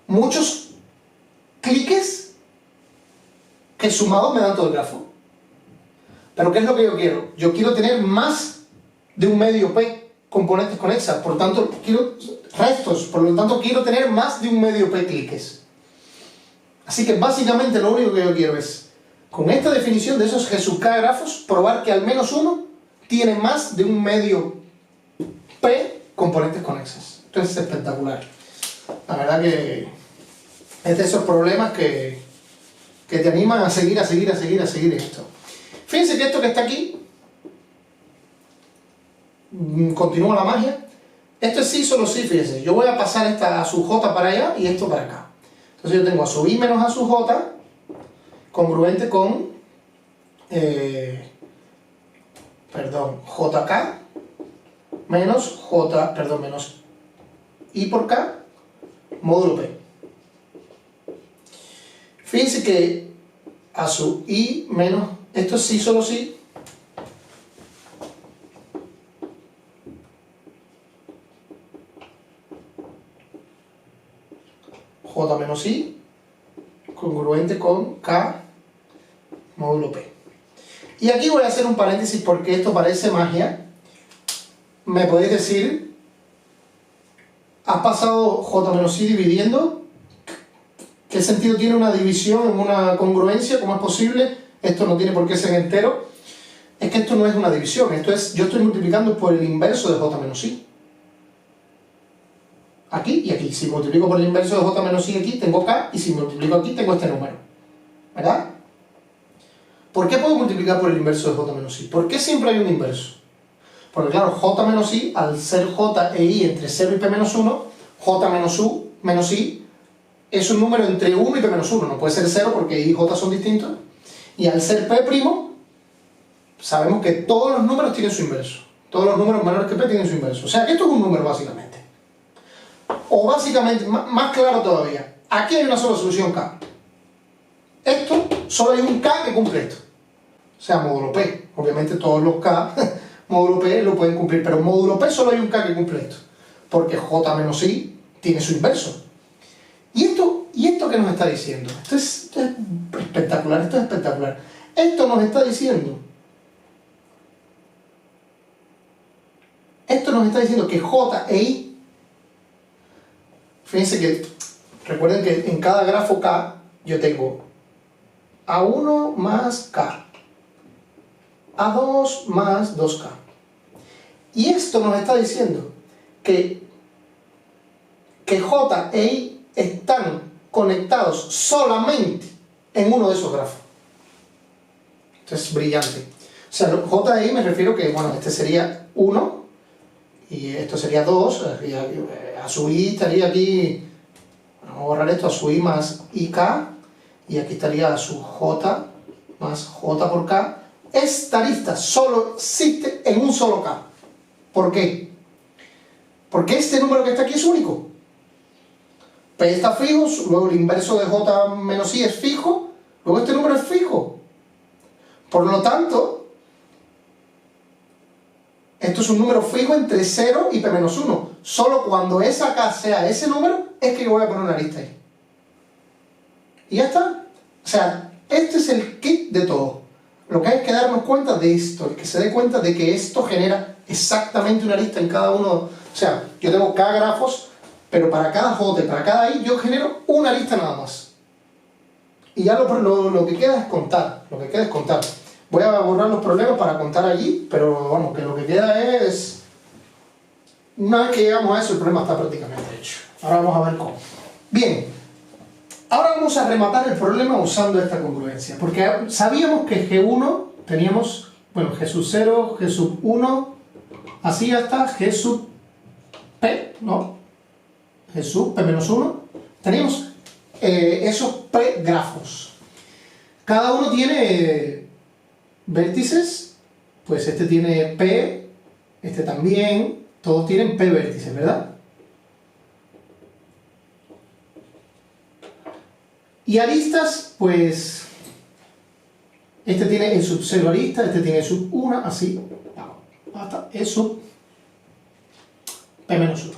muchos cliques que sumados me dan todo el grafo. Pero ¿qué es lo que yo quiero? Yo quiero tener más de un medio P componentes conexas, por lo tanto quiero restos, por lo tanto quiero tener más de un medio P cliques. Así que básicamente lo único que yo quiero es, con esta definición de esos G sub K grafos, probar que al menos uno tiene más de un medio P componentes conexas. Esto es espectacular. La verdad que es de esos problemas que te animan a seguir esto. Fíjense que esto que está aquí, continúa la magia. Esto es sí, solo sí, fíjense. Yo voy a pasar esta a su J para allá y esto para acá. Entonces yo tengo a su I menos a su J congruente con JK menos menos I por K módulo P. Fíjense que a su I menos, esto es sí, solo sí, J menos I congruente con K módulo P. Y aquí voy a hacer un paréntesis porque esto parece magia. Me podéis decir, ¿has pasado J menos I dividiendo? ¿Qué sentido tiene una división en una congruencia? ¿Cómo es posible? Esto no tiene por qué ser entero. Es que esto no es una división, esto es, yo estoy multiplicando por el inverso de J menos I. Aquí y aquí. Si multiplico por el inverso de J menos I aquí, tengo K, y si multiplico aquí, tengo este número. ¿Verdad? ¿Por qué puedo multiplicar por el inverso de J menos I? ¿Por qué siempre hay un inverso? Porque claro, J menos I, al ser J e I entre 0 y P menos 1, J menos U menos I es un número entre 1 y P menos 1. No puede ser 0 porque I y J son distintos. Y al ser P', sabemos que todos los números tienen su inverso. Todos los números menores que P tienen su inverso. O sea que esto es un número básicamente. O básicamente, más claro todavía, aquí hay una sola solución K. Esto, solo hay un K que cumple esto. O sea, módulo P. Obviamente todos los K, módulo P lo pueden cumplir, pero módulo P solo hay un K que cumple esto. Porque J menos I tiene su inverso. ¿Y esto qué nos está diciendo? Esto es espectacular, esto es espectacular. Esto nos está diciendo que J e I, fíjense que, recuerden que en cada grafo K yo tengo A1 más K, A2 más 2K. Y esto nos está diciendo que J e I están conectados solamente en uno de esos grafos. Esto es brillante. O sea, J e I me refiero que, bueno, este sería 1 y esto sería 2, a su I estaría aquí, vamos a borrar esto, a su I más IK, y aquí estaría a su J más J por K. Esta arista solo existe en un solo K. ¿Por qué? Porque este número que está aquí es único. P está fijo, luego el inverso de J menos I es fijo, luego este número es fijo. Por lo tanto, esto es un número fijo entre 0 y P menos 1. Solo cuando esa K sea ese número, es que yo voy a poner una arista ahí. Y ya está. O sea, este es el kit de todo. Lo que hay es que darnos cuenta de esto, el que se dé cuenta de que esto genera exactamente una arista en cada uno. O sea, yo tengo K grafos, pero para cada J y para cada I yo genero una arista nada más. Y ya lo que queda es contar. Lo que queda es contar. Voy a borrar los problemas para contar allí, pero vamos, que lo que queda es... Una vez que llegamos a eso, el problema está prácticamente hecho. Ahora vamos a ver cómo. Bien. Ahora vamos a rematar el problema usando esta congruencia. Porque sabíamos que G1 teníamos, bueno, G sub 0, G sub 1, así hasta G sub P, ¿no? G sub P menos 1. Teníamos esos P grafos. Cada uno tiene vértices, pues este tiene P, este también, todos tienen P vértices, ¿verdad? Y aristas, pues este tiene E sub 0 arista, este tiene E sub 1, así, hasta E sub P menos 1.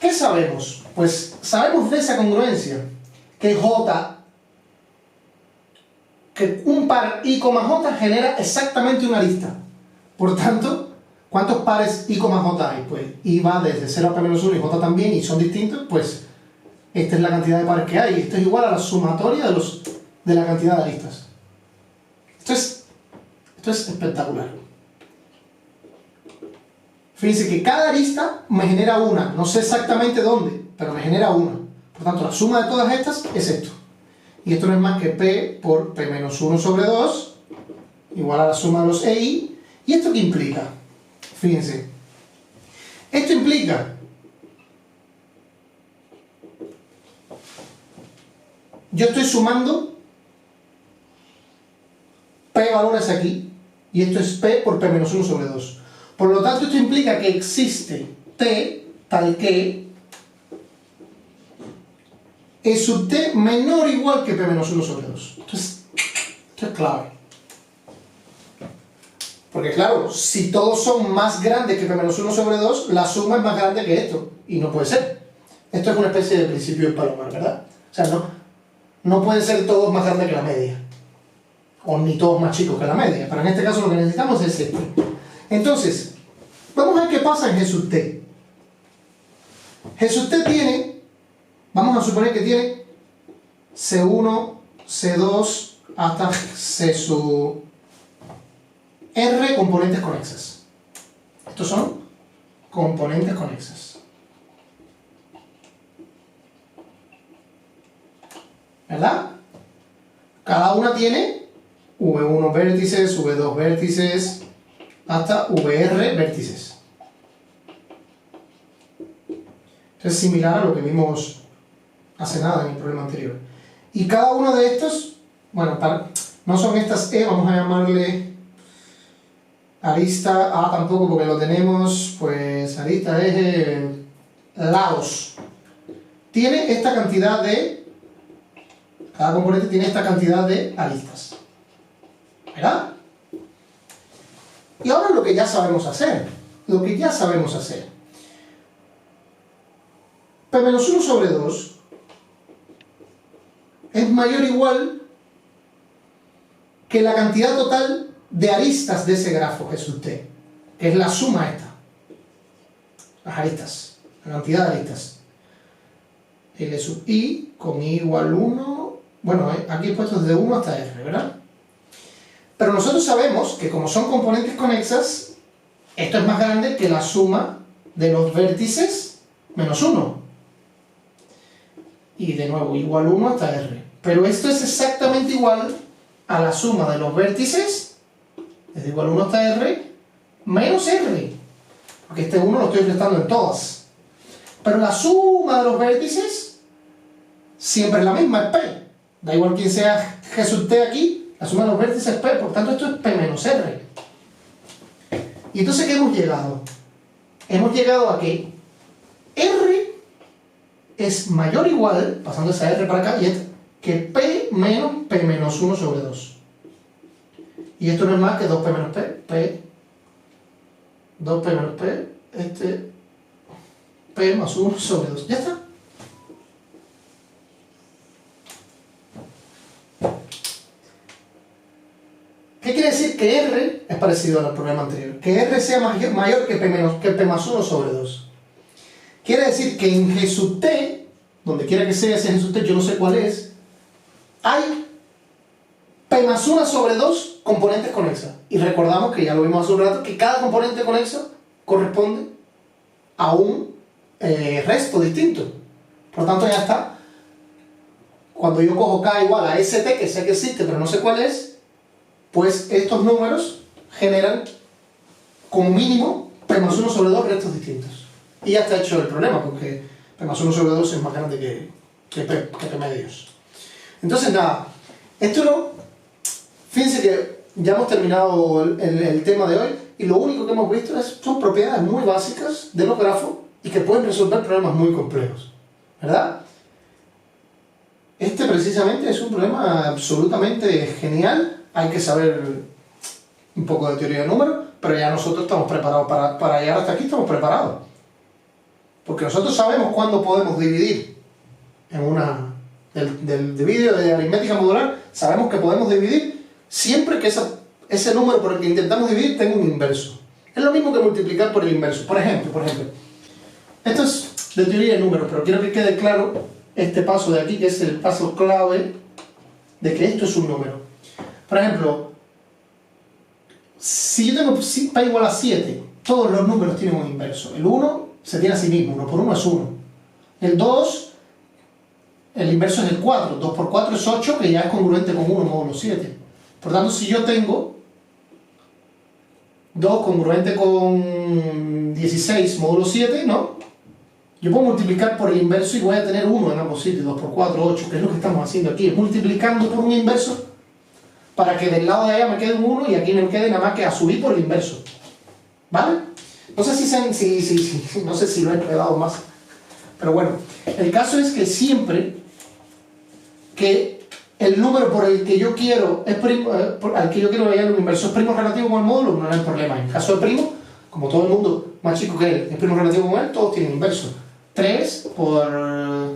¿Qué sabemos? Pues sabemos de esa congruencia que J que un par i, j genera exactamente una arista. Por tanto, ¿cuántos pares i, j hay? Pues i va desde 0 a p-1 y j también, y son distintos, pues esta es la cantidad de pares que hay. Esto es igual a la sumatoria de la cantidad de aristas. Esto es espectacular. Fíjense que cada arista me genera una. No sé exactamente dónde, pero me genera una. Por tanto, la suma de todas estas es esto. Y esto no es más que P por P-1 sobre 2, igual a la suma de los EI. ¿Y esto qué implica? Fíjense. Esto implica... Yo estoy sumando P valores aquí, y esto es P por P-1 sobre 2. Por lo tanto, esto implica que existe T tal que E sub T menor o igual que P-1 sobre 2. Esto es clave. Porque claro, si todos son más grandes que P-1 sobre 2, la suma es más grande que esto. Y no puede ser. Esto es una especie de principio del Palomar, ¿verdad? O sea, no pueden ser todos más grandes que la media. O ni todos más chicos que la media. Pero en este caso lo que necesitamos es este. Entonces, vamos a ver qué pasa en G sub T. G sub T tiene, vamos a suponer que tiene C1, C2 hasta C sub R componentes conexas. Estos son componentes conexas. ¿Verdad? Cada una tiene V1 vértices, V2 vértices, hasta VR vértices. Es similar a lo que vimos hace nada en el problema anterior. Y cada uno de estos, bueno, no son estas E, vamos a llamarle arista A tampoco porque lo tenemos, pues arista es lados. Tiene esta cantidad de, cada componente tiene esta cantidad de aristas. ¿Verdad? Y ahora lo que ya sabemos hacer. Lo que ya sabemos hacer. P-1 sobre 2 es mayor o igual que la cantidad total de aristas de ese grafo G sub T, que es la suma esta. Las aristas, la cantidad de aristas. L sub I con I igual 1, bueno, aquí he puesto desde 1 hasta R, ¿verdad? Pero nosotros sabemos que como son componentes conexas, esto es más grande que la suma de los vértices menos 1. Y de nuevo, igual 1 hasta R. Pero esto es exactamente igual a la suma de los vértices, desde igual 1 hasta R, menos R. Porque este 1 lo estoy restando en todas. Pero la suma de los vértices siempre es la misma, es P. Da igual quién sea G sub T aquí, la suma de los vértices es P, por tanto esto es P menos R. Y entonces, ¿qué hemos llegado? Hemos llegado a que R es mayor o igual, pasando esa R para acá, y es que P menos P menos 1 sobre 2. Y esto no es más que 2P menos P, 2P menos P, P más 1 sobre 2. Ya está. ¿Qué quiere decir que R es parecido al problema anterior? Que R sea mayor que P más 1 sobre 2. Quiere decir que en G sub T, donde quiera que sea ese G sub T, yo no sé cuál es, hay P más 1 sobre 2 componentes conexas. Y recordamos que ya lo vimos hace un rato, que cada componente conexo corresponde a un resto distinto. Por lo tanto, ya está. Cuando yo cojo K igual a ST, que sé que existe, pero no sé cuál es, pues estos números generan como mínimo P más 1 sobre 2 restos distintos. Y ya está hecho el problema, porque P más 1 sobre 2 es más grande que P medios. Entonces, nada, esto no... Fíjense que ya hemos terminado el tema de hoy, y lo único que hemos visto son propiedades muy básicas de los grafos y que pueden resolver problemas muy complejos. ¿Verdad? Este precisamente es un problema absolutamente genial. Hay que saber un poco de teoría de números, pero ya nosotros estamos preparados para llegar hasta aquí, estamos preparados. Porque nosotros sabemos cuándo podemos dividir en una de vídeo de aritmética modular, sabemos que podemos dividir siempre que ese número por el que intentamos dividir tenga un inverso. Es lo mismo que multiplicar por el inverso. Por ejemplo, esto es de teoría de números, pero quiero que quede claro este paso de aquí, que es el paso clave de que esto es un número. Por ejemplo, si yo tengo pi igual a 7, todos los números tienen un inverso. El 1 se tiene a sí mismo, 1 por 1 es 1. El 2, el inverso es el 4, 2 por 4 es 8, que ya es congruente con 1 módulo 7. Por tanto, si yo tengo 2 congruente con 16 módulo 7, ¿no? Yo puedo multiplicar por el inverso y voy a tener 1 en ambos sitios, 2 por 4, 8, que es lo que estamos haciendo aquí, es multiplicando por un inverso para que del lado de allá me quede un 1 y aquí me quede nada más que a subir por el inverso. ¿Vale? No sé no sé si lo he enredado más, pero bueno, el caso es que siempre que el número por el que yo quiero al que yo quiero hallar un inverso es primo relativo con el módulo, no hay problema. En caso de primo, como todo el mundo más chico que él es primo relativo con él, todos tienen inverso. 3 por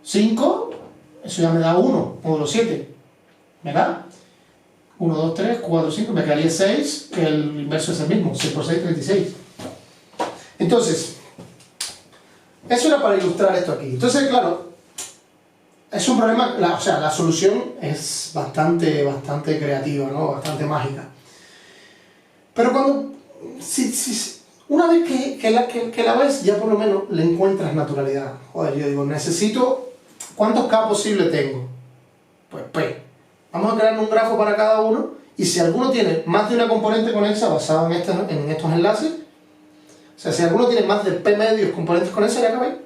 5, eso ya me da 1, módulo 7, ¿verdad? 1, 2, 3, 4, 5, me quedaría 6, que el inverso es el mismo, 6 por 6, 36. Entonces, eso era para ilustrar esto aquí. Entonces, claro, es un problema, o sea, la solución es bastante creativa, ¿no? Bastante mágica. Pero cuando, una vez que la ves, ya por lo menos le encuentras naturalidad. Joder, yo digo, necesito, ¿cuántos K posible tengo? Pues P. Vamos a crear un grafo para cada uno, y si alguno tiene más de una componente conexa basada en estos enlaces, o sea, si alguno tiene más de P medios componentes conexas, ya acabé.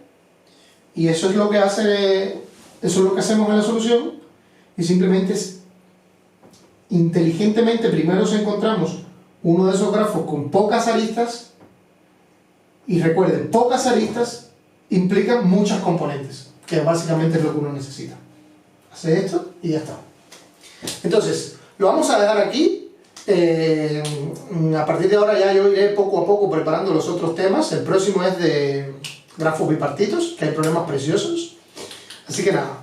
Y eso es lo que hacemos en la solución, y simplemente es, inteligentemente, primero encontramos uno de esos grafos con pocas aristas, y recuerden, pocas aristas implican muchas componentes, que básicamente es lo que uno necesita. Hace esto y ya está. Entonces, lo vamos a dejar aquí. A partir de ahora ya yo iré poco a poco preparando los otros temas. El próximo es de grafos bipartitos, que hay problemas preciosos. Así que nada,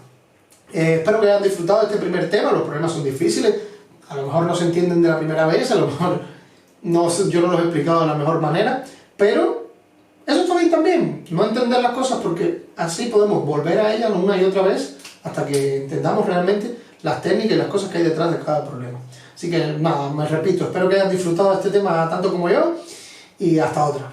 espero que hayan disfrutado de este primer tema. Los problemas son difíciles, a lo mejor no se entienden de la primera vez, a lo mejor yo no los he explicado de la mejor manera, pero eso está bien también, no entender las cosas, porque así podemos volver a ellas una y otra vez hasta que entendamos realmente las técnicas y las cosas que hay detrás de cada problema. Así que nada, me repito, espero que hayan disfrutado de este tema tanto como yo, y hasta otra.